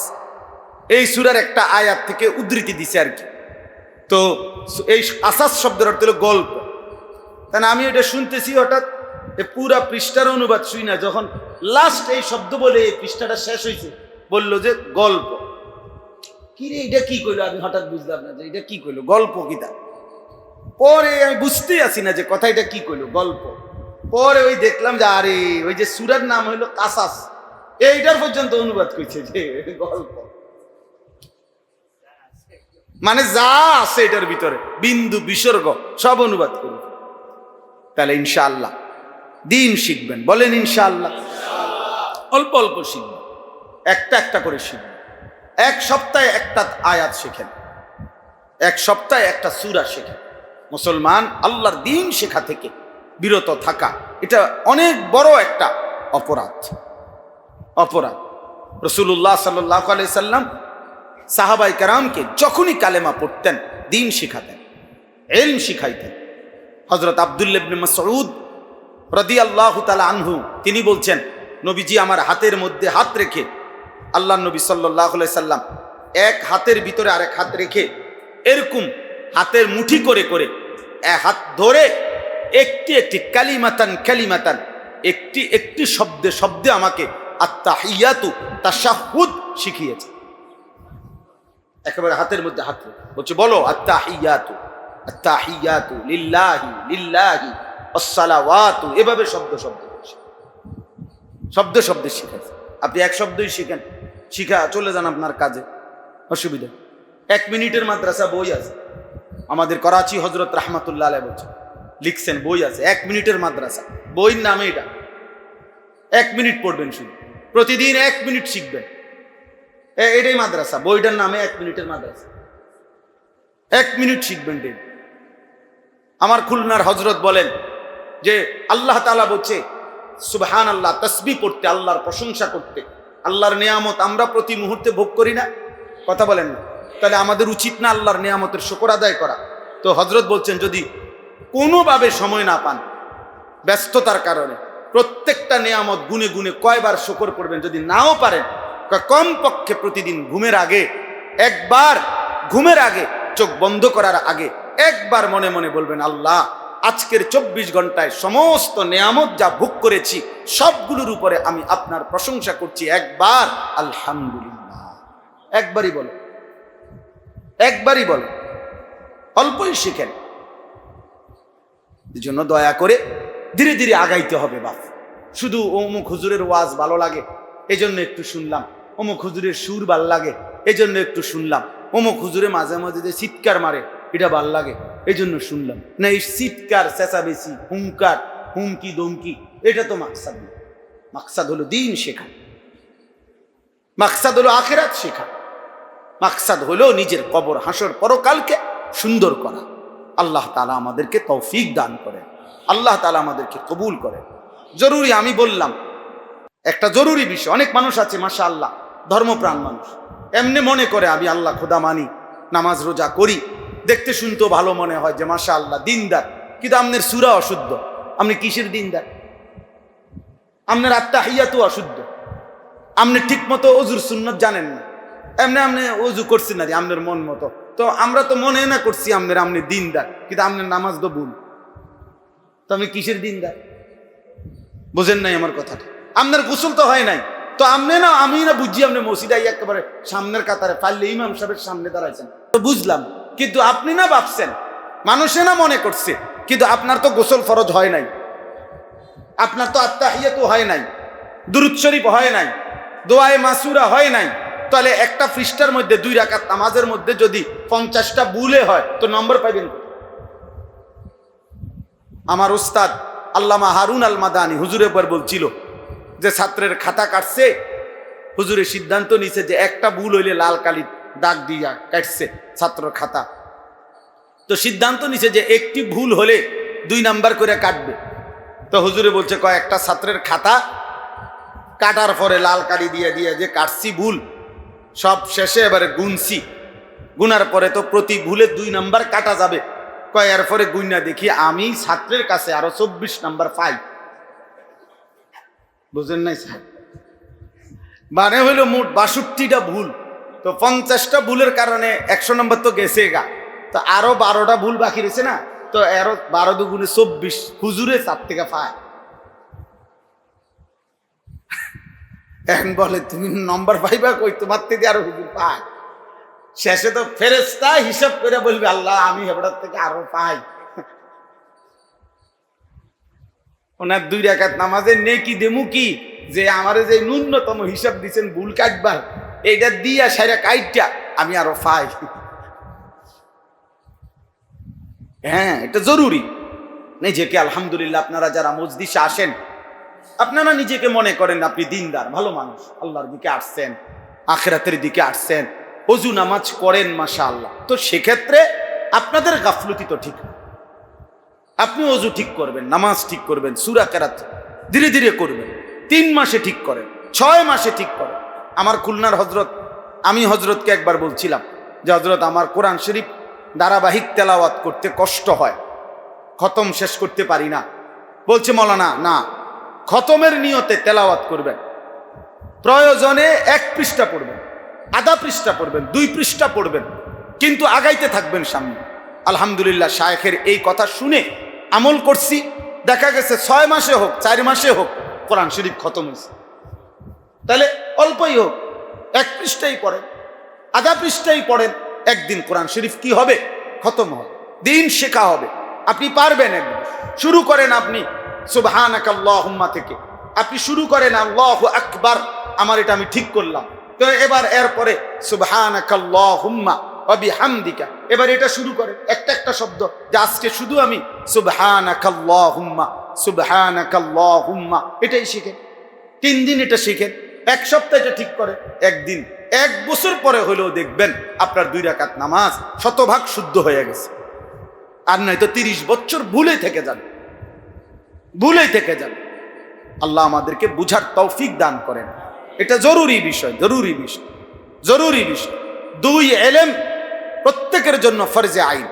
এই সূরার একটা আয়াত থেকে উদ্ধৃতি দিছে আর কি। তো এই কাসাস শব্দের অর্থ হলো গল্প। তাই আমি এটা শুনতেছি, হঠাৎ পুরা পৃষ্ঠার অনুবাদ শুই না, যখন লাস্ট এই শব্দ বলে এই পৃষ্ঠাটা শেষ হয়েছে, বললো যে গল্প। কি রে, এটা কি কইলো? আমি হঠাৎ বুঝলাম না যে এটা কি কইলো, গল্প কিতা। পরে আমি বুঝতেই আসি না যে কথা এটা কি কইলো, গল্প। পরে ওই দেখলাম যে আরে ওই যে সূরার নাম হইলো কাসাস, এইটার পর্যন্ত অনুবাদ করেছে যে গল্প। মানে যা আছে এটার ভিতরে বিন্দু বিসর্গ সব অনুবাদ করুন। তাহলে ইনশাআল্লাহ দিন শিখবেন, বলেন ইনশাআল্লাহ। অল্প অল্প শিখবেন, একটা একটা করে শিখবেন। এক সপ্তাহে একটা আয়াত শেখেন, এক সপ্তাহে একটা সূরা শেখেন। মুসলমান আল্লাহর দিন শেখা থেকে বিরত থাকা, এটা অনেক বড় একটা অপরাধ। অপরাধ। রাসূলুল্লাহ সাল্লাল্লাহু আলাইহি সাল্লাম সাহাবায়ে কেরামকে যখনই কালেমা পড়তেন দিন শিখাতেন, ইলম শিখাইতেন। হযরত আব্দুল্লাহ ইবনে মাসউদ রাদিয়াল্লাহু তাআলা আনহু তিনি বলছেন, নবীজি আমার হাতের মধ্যে হাত রেখে, আল্লাহর নবী সাল্লাল্লাহু আলাইহি সাল্লাম এক হাতের ভিতরে আরেক হাত রেখে এরকম হাতের মুঠি করে করে এক হাত ধরে একটি একটি কালিমাতান কালিমাতান, একটি একটি শব্দে শব্দে আমাকে আত-তাহিয়াতু তাশাহুদ শিখিয়েছে। একেবারে হাতের মধ্যে হাত রেখে বলছে, বলো আত-তাহিয়াতু, আত-তাহিয়াতু লিল্লাহি লিল্লাহি আস-সালাওয়াতু, এভাবে শব্দ শব্দ শব্দ শব্দে শিখাচ্ছে। আপনি এক শব্দই শিখেন, শিখা চলে যান আপনার কাজে, অসুবিধা। 1 মিনিটের মাদ্রাসা বই আছে আমাদের করাচি, হযরত রাহমাতুল্লাহ আলাইহি বলছেন, লিখছেন বই আছে 1 মিনিটের মাদ্রাসা, বইয়ের নামে এটা। 1 মিনিট পড়বেন শুধু, প্রতিদিন 1 মিনিট শিখবেন, এটাই মাদ্রাসা, বইটার নামে 1 মিনিটের মাদ্রাসা। 1 মিনিট শিখবেন ডেইলি। আমার খুলনার হযরত বলেন যে আল্লাহ তাআলা বলছে সুবহানাল্লাহ, তাসবিহ পড়তে, আল্লাহর প্রশংসা করতে। আল্লাহর নিয়ামত আমরা প্রতি মুহূর্তে ভোগ করি না, কথা বলেন না? তাহলে আমাদের উচিত না আল্লাহর নিয়ামতের শুকর আদায় করা? তো হযরত বলছেন যদি কোনোভাবে সময় না পান, ব্যস্ততার কারণে, প্রত্যেকটা নিয়ামত গুনে গুনে কয়বার শুকর করবেন। যদি নাও পারেন, কমপক্ষে প্রতিদিন ঘুমের আগে একবার, ঘুমের আগে চোখ বন্ধ করার আগে একবার মনে মনে বলবেন, আল্লাহ আজকের 24 ঘন্টায় সমস্ত নিয়ামত যা ভোগ করেছি সবগুলোর উপরে আমি আপনার প্রশংসা করছি, একবার আলহামদুলিল্লাহ। একবারই বলো, একবারই বলো, অল্পই শিখেন। এই জন্য দয়া করে ধীরে ধীরে আগাইতে হবে বাপ। শুধু অমুক হুজুরের ওয়াজ ভালো লাগে এই জন্য একটু শুনলাম, অমুক হুজুরের সুর ভাল লাগে এই জন্য একটু শুনলাম, অমুক হুজুরে মাঝে মাঝে যে চিৎকার মারে এটা ভাল লাগে এই জন্য শুনলাম না। এই চিৎকার, চেঁচামেচি, হুঙ্কার, হুমকি দমকি, এটা তো মাকসাদ না। মাকসাদ হলো দিন শেখা, মাকসাদ হলো আখিরাত শেখা। মাকসাদ হলো নিজের কবর হাসর পরকালকে সুন্দর করা। আল্লাহ তাআলা আমাদেরকে তৌফিক দান করেন, আল্লাহ তাআলা আমাদেরকে কবুল করেন। জরুরি, আমি বললাম একটা জরুরি বিষয়। অনেক মানুষ আছে মাশাআল্লাহ ধর্মপ্রাণ মানুষ, এমনি মনে করে আমি আল্লাহ খোদা মানি, নামাজ রোজা করি, দেখতে শুনতেও ভালো মনে হয় যে মাশাআল্লাহ দিনদার, কিন্তু আপনার সূরা অশুদ্ধ। আপনি কিসের দিনদার? আপনার আত্তাহিয়াতু অশুদ্ধ, আপনি ঠিক মতো অজুর সুন্নত জানেন না, এমনি আপনি অজু করছেন না আপনার মন মতো। তো আমরা তো মনে না করছি আপনি দিনদার, কিন্তু আপনার নামাজ তো ভুল। তো আপনি কিসের দিনদার? বুঝেন নাই আমার কথাটা? আপনার গোসল তো হয় নাই, তো আপনি না, আমি না বুঝছি আপনি মসজিদে একেবারে সামনের কাতারে পারলে ইমাম সাহেবের সামনে দাঁড়াইছেন, তো বুঝলাম। কিন্তু আপনি না ভাবছেন, মানুষে না মনে করছে, কিন্তু আপনার তো গোসল ফরজ হয় নাই, আপনার তো আত্তাহিয়াতু হয় নাই, দুরূদ শরীফ হয় নাই, দোয়ায়ে মাসুরা হয় নাই। তাহলে একটা পৃষ্ঠার মধ্যে 2 রাকাত নামাজের মধ্যে যদি 50টা ভুলে হয় তো নম্বর পাইবেন। আমার উস্তাদ আল্লামা হারুন আল মাদানী হুজুরের পর বলছিল যে ছাত্রের খাতা কাটছে, হুজুরের সিদ্ধান্ত নিছে যে একটা ভুল হইলে লাল কালি দাগ দিয়া কাটছে ছাত্রের খাতা। তো সিদ্ধান্ত নিছে যে একটি ভুল হলে 2 নাম্বার করে কাটবে। তো হুজুরে বলছে কয়েকটা ছাত্রের খাতা কাটার পরে লাল কালি দিয়ে দিয়ে যে কাটছি ভুল, সব শেষে এবারে গুনছি, গুনার পরে তো প্রতি ভুলে 2 নাম্বার কাটা যাবে। এর পরে গুইনা দেখি আমি ছাত্রের কাছে আরো 24 নাম্বার পাই। বুঝেন নাই স্যার? মানে হইল মোট 62টা ভুল। তো 50টা ভুলের কারণে 100 নম্বর তো গেছে গা, তো আরো 12টা ভুল বাকি রয়েছে না, তো আরো 12 দুগুণে 24 হুজুরে 4 থেকে পায়। এখন বলে তুমি নম্বর পাইবা কই, তোমার থেকে আরো হুজুর পায়। শেষে তো ফেরেশতা হিসাব করে বলবে আল্লাহ আমি হেবড়ার থেকে আরো পাই। ওনার 2 রাকাত নামাজের নেকি দেমু কি, যে আমারে যে ন্যূনতম হিসাব দিচ্ছেন ভুল কাটবার, এইটা দিয়া সারা কাইটটা আমি আরো পাই। হ্যাঁ, এটা জরুরি। নিজেকে আলহামদুলিল্লাহ, আপনারা যারা মজলিসে আসেন, আপনারা নিজেকে মনে করেন আপনি দিনদার ভালো মানুষ, আল্লাহর দিকে আসছেন, আখিরাতের দিকে আসছেন, ওযু নামাজ করেন মাশাআল্লাহ। তো সেক্ষেত্রে আপনাদের গাফলতি তো ঠিক না। আপনি ওযু ঠিক করবেন, নামাজ ঠিক করবেন, সূরা কেরাত ধীরে ধীরে করবেন, 3 মাসে ঠিক করেন, 6 মাসে ঠিক করেন। আমার খুলনার হজরত, আমি হজরতকে একবার বলছিলাম যে হজরত আমার কোরআন শরীফ ধারাবাহিক তেলাওয়াত করতে কষ্ট হয়, খতম শেষ করতে পারি না। বলছে মৌলানা না, খতমের নিয়তে তেলাওয়াত করবেন, প্রয়োজনে 1 পৃষ্ঠা পড়বেন, আধা পৃষ্ঠা পড়বেন, 2 পৃষ্ঠা পড়বেন, কিন্তু আগাইতে থাকবেন সামনে। আলহামদুলিল্লাহ শায়েখের এই কথা শুনে আমল করছি, দেখা গেছে 6 মাসে হোক 4 মাসে হোক কোরআন শরীফ খতম হয়েছে। তাহলে অল্পই হোক 1 পৃষ্ঠাই পড়েন, আধা পৃষ্ঠাই পড়েন, একদিন কোরআন শরীফ কি হবে? খতম হবে, দিন শেখা হবে। আপনি পারবেন। একদিন শুরু করেন আপনি সুবহানাকাল্লাহুম্মা থেকে, আপনি শুরু করেন আল্লাহু আকবার, আমার এটা আমি ঠিক করলাম, তো এবার এরপরে সুবহানাকাল্লাহুম্মা ওয়া বিহামদিকা, এবার এটা শুরু করেন একটা একটা শব্দ, যে আজকে শুধু আমি সুবহানাকাল্লাহুম্মা সুবহানাকাল্লাহুম্মা এটাই শিখেন। 3 দিন এটা শিখেন, 1 সপ্তাহ এটা ঠিক করে, একদিন 1 বছর পরে হলেও দেখবেন আপনার 2 রাকাত নামাজ শতভাগ শুদ্ধ হয়ে গেছে। আর নয়তো 30 বছর ভুলে থেকে যাবে, ভুলেই থেকে যাবে। আল্লাহ আমাদেরকে বুঝার তৌফিক দান করেন। এটা জরুরি বিষয়, জরুরি বিষয়, জরুরি বিষয়। 2 ইলম প্রত্যেকের জন্য ফরজে আইন।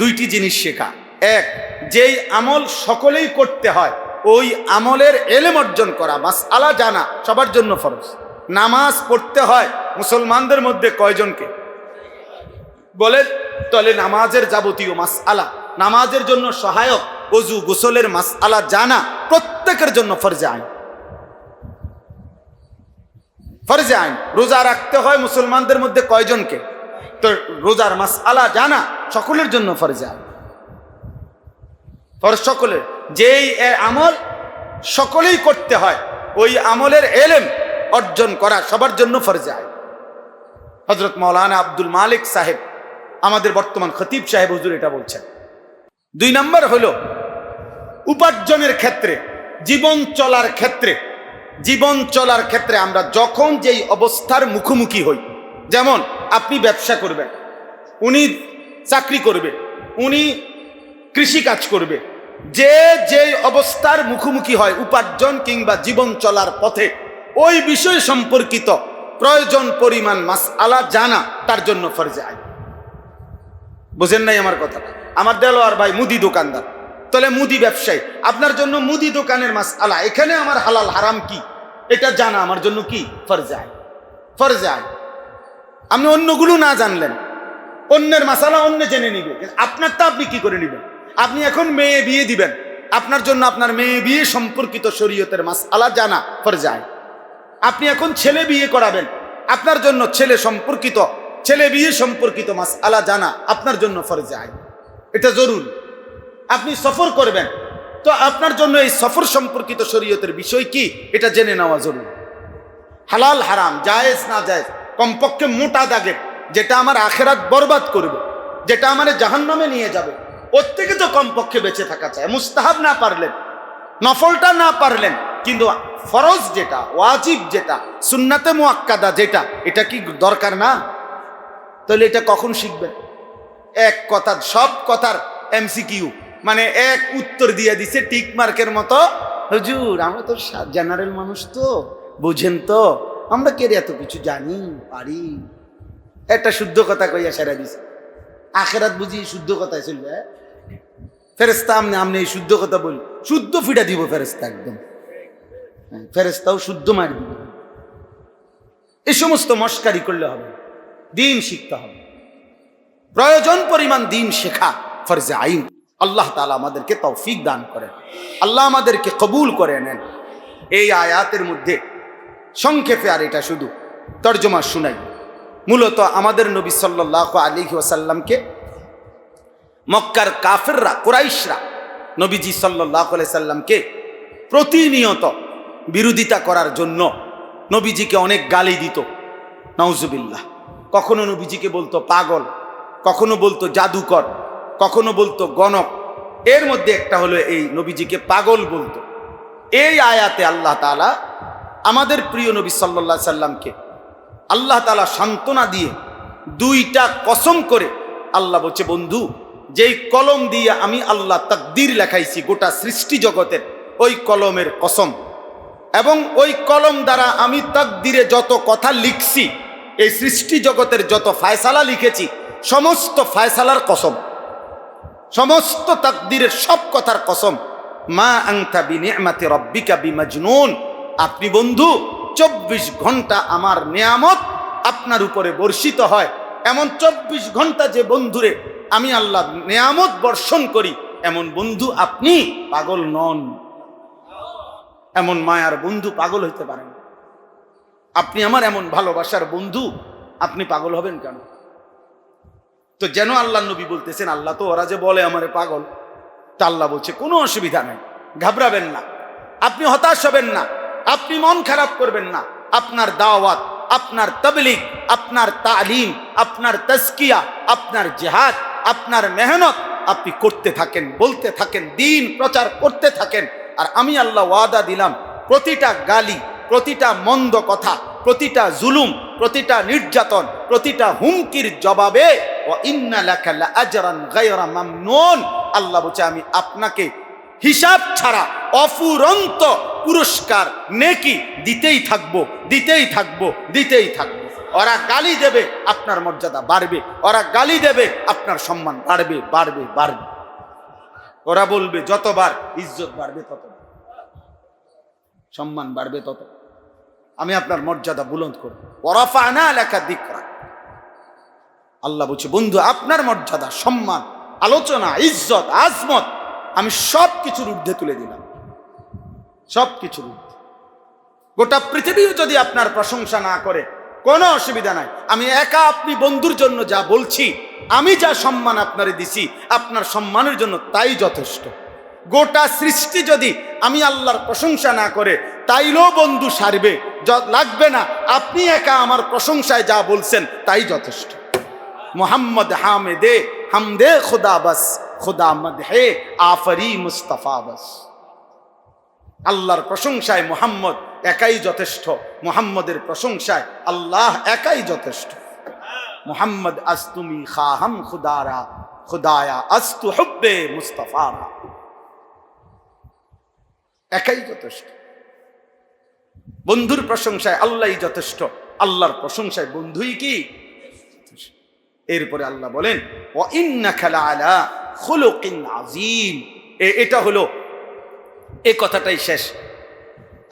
2টি জিনিস শেখা। 1, যেই আমল সকলেই করতে হয় ওই আমলের ইলম অর্জন করা, মাসআলা জানা সবার জন্য ফরজ। নামাজ পড়তে হয় মুসলমানদের মধ্যে কয়জনকে বলেন? তাহলে নামাজের যাবতীয় মাসআলা, নামাজের জন্য সহায়ক ওযু গোসলের মাসআলা জানা প্রত্যেকের জন্য ফরজে আইন, ফরজে আইন। রোজা রাখতে হয় মুসলমানদের মধ্যে কয়জনকে? তো রোজার মাসআলা জানা সকলের জন্য ফরজে আইন, ফরজ সকলের। যেই আমল সকলেই করতে হয় ওই আমলের ইলম অর্জন করা সবার জন্য ফরজে আইন। হযরত মাওলানা আব্দুল মালিক সাহেব, আমাদের বর্তমান খতিব সাহেব হুজুর এটা বলছেন। 2 নম্বর হলো উপার্জনের ক্ষেত্রে, জীবন চলার ক্ষেত্রে, জীবন চলার ক্ষেত্রে আমরা যখন যেই অবস্থার মুখোমুখি হই, যেমন আপনি ব্যবসা করবেন, উনি চাকরি করবে, উনি কৃষি কাজ করবে, যে যে অবস্থার মুখোমুখি হয় উপার্জন কিংবা জীবন চলার পথে ওই বিষয় সম্পর্কিত প্রয়োজন পরিমাণ মাসআলা জানা তার জন্য ফরজে আইন। বুঝেন নাই আমার কথাটা? আমার দেলোয়ার ভাই মুদি দোকানদার, তাহলে মুদি ব্যবসায়ী, আপনার জন্য মুদি দোকানের মাসআলা, এখানে আমার হালাল হারাম কি এটা জানা আমার জন্য কি ফরজে আইন। ফরজে আইন। আপনি অন্যগুলো না জানলেন, অন্যের মাসালা অন্য জেনে নিবে, আপনারটা আপনি কি করে নিবেন? আপনি এখন মেয়ে বিয়ে দিবেন, আপনার জন্য আপনার মেয়ে বিয়ে সম্পর্কিত শরীয়তের মাসআলা জানা ফরজে আইন। আপনি এখন ছেলে বিয়ে করাবেন, আপনার জন্য ছেলে বিয়ে সম্পর্কিত মাসআলা জানা আপনার জন্য ফরজে আইন, এটা জরুরি। আপনি সফর করবেন, তো আপনার জন্য এই সফর সম্পর্কিত শরীয়তের বিষয় কি এটা জেনে নেওয়া জরুরি। হালাল হারাম, জায়েজ না জায়েজ, কমপক্ষে মোটা দাগের যেটা আমার আখেরাত বরবাদ করবে, যেটা আমার জাহান্নামে নিয়ে যাবে, ওর থেকে তো কমপক্ষে বেঁচে থাকা চাই। মুস্তাহাব না পারলেন, নফলটা না পারলেন, কিন্তু ফরজ যেটা, ওয়াজিব যেটা, সুন্নাতে মুআক্কাদা যেটা, এটা কি দরকার না? তাহলে এটা কখন শিখবেন? এক কথা, সব কথার এমসিকিউ, মানে এক উত্তর দিয়ে দিছে টিক মার্কের মতো। হুজুর আমরা তো জেনারেল মানুষ, তো বুঝেন তো, আমরা কে এত কিছু জানি পারি। একটা শুদ্ধ কথা কইয়া সেরা দিছে। আখেরাত বুঝি শুদ্ধ কথায় চলবে? ফেরেস্তা আমনে এই শুদ্ধ কথা বলি, শুদ্ধ ফিটা দিব ফেরেস্তা, একদম ফেরেস্তাও শুদ্ধ মারি দিব। এই সমস্ত মস্কারি করলে হবে? দিন শিখতে হবে, প্রয়োজন পরিমাণ দিন শেখা ফরজে আইন। আল্লাহ তাআলা আমাদেরকে তৌফিক দান করেন, আল্লাহ আমাদেরকে কবুল করে নেন। এই আয়াতের মধ্যে সংক্ষেপে, আর এটা শুধু তর্জমা শুনাই, মূলত আমাদের নবী সাল্লাল্লাহু আলাইহি ওয়াসাল্লামকে মক্কার কাফেররা, কুরাইশরা নবীজি সাল্লাল্লাহু আলাইহি সাল্লামকে প্রতিনিয়ত বিরোধিতা করার জন্য নবীজিকে অনেক গালি দিত, নাউজুবিল্লাহ। কখনো নবীজিকে বলতো পাগল, কখনো বলতো জাদুকর, কখনো বলতো গণক। এর মধ্যে একটা হলো এই নবীজিকে পাগল বলতো। এই আয়াতে আল্লাহ তাআলা আমাদের প্রিয় নবী সাল্লাল্লাহু আলাইহি সাল্লামকে আল্লাহ তাআলা সান্ত্বনা দিয়ে দুইটা কসম করে আল্লাহ বলছে, বন্ধু, যেই কলম দিয়ে আমি আল্লাহ তাকদীর লেখাইছি গোটা সৃষ্টি জগতের, ওই কলমের কসম, এবং ওই কলম দ্বারা আমি তাকদীরে যত কথা লিখছি, এই সৃষ্টি জগতের যত ফায়সালা লিখেছি, সমস্ত ফায়সালার কসম, সমস্ত তাকদীরের সব কথার কসম। মা আনতা বিনিআমাতি রাব্বিকা বিমাজনুন, আপনি বন্ধু 24 ঘন্টা আমার নিয়ামত আপনার উপরে বর্ষিত হয়, এমন 24 ঘন্টা যে বন্ধুরে আমি আল্লাহ নিয়ামত বর্ষণ করি, এমন বন্ধু আপনি পাগল নন। এমন মায়ার বন্ধু পাগল হইতে পারেন? আপনি আমার এমন ভালোবাসার বন্ধু, আপনি পাগল হবেন কেন? তো যেন আল্লাহ নবী বলতেছেন, আল্লাহ তো ওরা যে বলে আমারে পাগল, তা আল্লাহ বলছে কোনো অসুবিধা নাই, ঘাবড়াবেন না, আপনি হতাশ হবেন না, আপনি মন খারাপ করবেন না। আপনার দাওয়াত, আপনার তাবলীগ, আপনার তালিম, আপনার তাজকিয়া, আপনার জিহাদ, আপনার মেহনত আপনি করতে থাকেন, বলতে থাকেন, দিন প্রচার করতে থাকেন। আর আমি আল্লাহ ওয়াদা দিলাম, প্রতিটা গালি, প্রতিটা মন্দ কথা, প্রতিটা জুলুম, প্রতিটা নির্যাতন, প্রতিটা হুমকির জবাবে ওয়া ইন্না লাকা লাআজরান গায়রা মামনুন, আল্লাহ বলছে আমি আপনাকে হিসাব ছাড়া অফুরন্ত পুরস্কার, নেকি দিতেই থাকবো, দিতেই থাকবো, দিতেই থাকবো। ওরা গালি দেবে, আপনার মর্যাদা বাড়বে, ওরা গালি দেবে, আপনার সম্মান বাড়বে, বাড়বে, বাড়বে। ওরা বলবে যতবার, ইজ্জত বাড়বে তত, সম্মান বাড়বে তত, আমি আপনার মর্যাদা বুলন্দ করব। ওয়ারাফা'না লাকা যিকরাক, আল্লাহ বলছে বন্ধু আপনার মর্যাদা, সম্মান, আলোচনা, ইজ্জত, আজমত আমি সব কিছুর ঊর্ধ্বে তুলে দিলাম, সব কিছুর ঊর্ধ্বে। গোটা পৃথিবীও যদি আপনার প্রশংসা না করে কোনো অসুবিধা নাই, আমি একা আপনি বন্ধুর জন্য যা বলছি, আমি যা সম্মান আপনারে দিছি, আপনার সম্মানের জন্য তাই যথেষ্ট। গোটা সৃষ্টি যদি আমি আল্লাহর প্রশংসা না করে, তাইলেও বন্ধু সারবে, লাগবে না, আপনি একা আমার প্রশংসায় যা বলছেন তাই যথেষ্ট। মোহাম্মদ হামেদে হামদে খুদা বাস, খুদা মদহে আফরি মুস্তাফা বাস। আল্লাহর প্রশংসায় মোহাম্মদ একাই যথেষ্ট, মোহাম্মদের প্রশংসায় আল্লাহ একাই যথেষ্ট। মোহাম্মদ আজ তুমি খাহাম খুদারা খুদায়া আস্তু হুব্বে মুস্তাফারা। একাই যথেষ্ট। বন্ধুর প্রশংসায় আল্লাহই যথেষ্ট, আল্লাহর প্রশংসায় বন্ধুই কি। এরপরে আল্লাহ বলেন ওয়া ইন্নাকা লাআলা খুলুকিন আযীম। এটা হলো এই কথাটাই শেষ।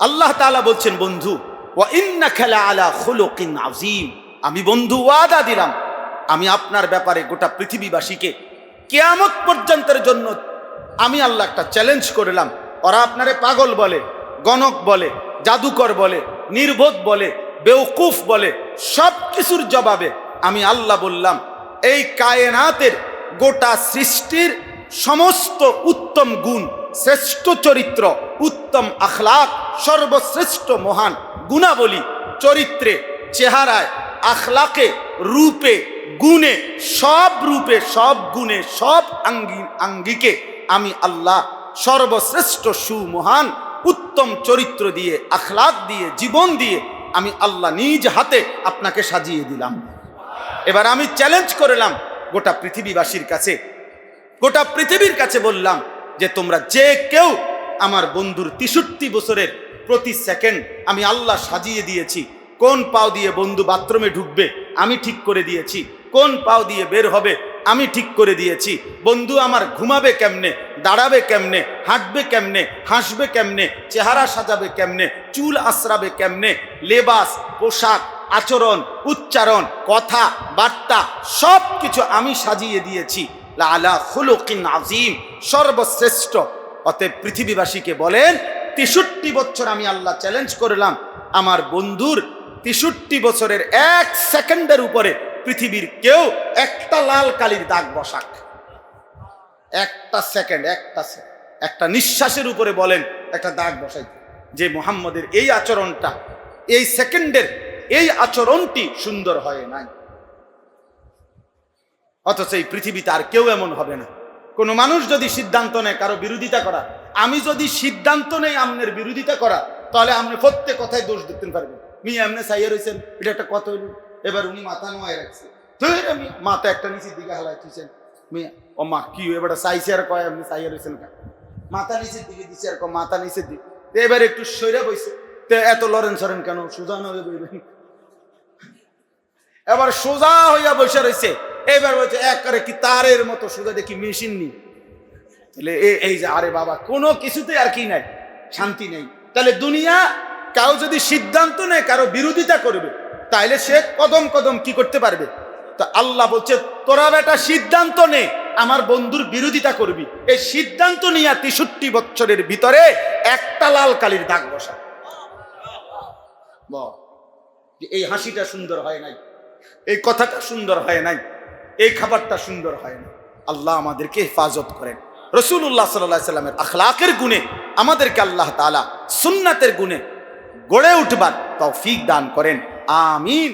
আল্লাহ তাআলা বলছেন বন্ধু ওয়া ইন্নাকা লাআলা খুলুকিন আযীম, আমি বন্ধু ওয়াদা দিলাম আমি আপনার ব্যাপারে গোটা পৃথিবীবাসীকে কিয়ামত পর্যন্তের জন্য আমি আল্লাহ একটা চ্যালেঞ্জ করলাম। ওরা আপনারে পাগল বলে, গণক বলে, জাদুকর বলে, নির্বোধ বলে, বেওকুফ বলে, সব কিছুর জবাবে আমি আল্লাহ বললাম এই কায়নাতের গোটা সৃষ্টির সমস্ত উত্তম গুণ, শ্রেষ্ঠ চরিত্র, উত্তম আখলাক, সর্বশ্রেষ্ঠ মহান গুণাবলী, চরিত্রে, চেহারায়, আখলাকে, রূপে, গুণে, সব রূপে, সব গুণে, সব আঙ্গিকে আমি আল্লাহ সর্বশ্রেষ্ঠ সুমহান উত্তম চরিত্র দিয়ে, আখলাক দিয়ে, জীবন দিয়ে আমি আল্লাহ নিজ হাতে আপনাকে সাজিয়ে দিলাম। এবার আমি চ্যালেঞ্জ করলাম গোটা পৃথিবীবাসীর কাছে, গোটা পৃথিবীর কাছে বললাম যে তোমরা যে কেউ আমার বন্ধুর 63 বছরের প্রতি সেকেন্ড আমি আল্লাহ সাজিয়ে দিয়েছি। কোন পাও দিয়ে বন্ধু বাথরুমে ঢুকবে আমি ঠিক করে দিয়েছি, কোন পাও দিয়ে বের হবে আমি ঠিক করে দিয়েছি। বন্ধু আমার ঘুমাবে কেমনে, দাঁড়াবে কেমনে, হাঁটবে কেমনে, হাসবে কেমনে, চেহারা সাজাবে কেমনে, চুল আশ্রাবে কেমনে, লেবাস, পোশাক, আচরণ, উচ্চারণ, কথা বার্তা সব কিছু আমি সাজিয়ে দিয়েছি। লাআলা খুলুকিন আযীম, সর্বশ্রেষ্ঠ। অতএব পৃথিবীবাসীকে বলেন 63 বছর আমি আল্লাহ চ্যালেঞ্জ করলাম আমার বন্ধুর 63 বছরের 1 সেকেন্ডের উপরে পৃথিবীর কেউ একটা লাল কালির দাগ বসাক। একটা সেকেন্ড, একটা নিঃশ্বাসের উপরে বলেন একটা দাগ বসাই যে মুহাম্মদের এই আচরণটা, এই সেকেন্ডের এই আচরণটি সুন্দর হয় নাই। অথচ এই পৃথিবীতে আর কেউ এমন হবে না। কোন মানুষ যদি সিদ্ধান্ত নেয় কারো বিরোধিতা করা, আমি যদি সিদ্ধান্ত নেই আমনের বিরোধিতা করা, তাহলে আপনি প্রত্যেক কথায় দোষ দিতে পারবেন। মি এমনি চাইয়া রয়েছেন, এটা একটা কথা হইল। এবার উনি মাথা নোয়াই রাখছে, মাথা একটা নিচের দিকে হালাই দিচ্ছেন। ও মা কি এবার চাইছে আর কয় আপনি চাইয়া রয়েছেন, মাথা নিচের দিকে দিচ্ছে আর মাথা নিচের দিকে। এবার একটু সইরা বইছে, এত লড়েন সরেন কেন, সোজা হয়ে বইবেন। এবার সোজা হইয়া বসে রয়েছে, এবার বলছে একবারে কি তারের মতো সোজা, দেখি মেশিন নি। তাহলে এই যে আরে বাবা কোনো কিছুতে আর কি নাই, শান্তি নেই। তাহলে দুনিয়া কাউ যদি সিদ্ধান্ত নেয় কারো বিরোধিতা করবে, তাইলে সে কদম কদম কি করতে পারবে। তো আল্লাহ বলছে তোরা বেটা সিদ্ধান্ত নে আমার বন্ধুর বিরোধিতা করবি, এই সিদ্ধান্ত নিয়ে 63 বছরের ভিতরে একটা লাল কালির দাগ বসা। এই হাসিটা সুন্দর হয় নাই, এই কথাটা সুন্দর হয় নাই, এই খাবারটা সুন্দর হয় না। আল্লাহ আমাদেরকে হেফাজত করেন। রাসূলুল্লাহ সাল্লাল্লাহু আলাইহি ওয়াসাল্লামের আখলাকের গুণে আমাদেরকে আল্লাহ তাআলা সুন্নাতের গুণে গড়ে উঠবার তৌফিক দান করেন। আমিন।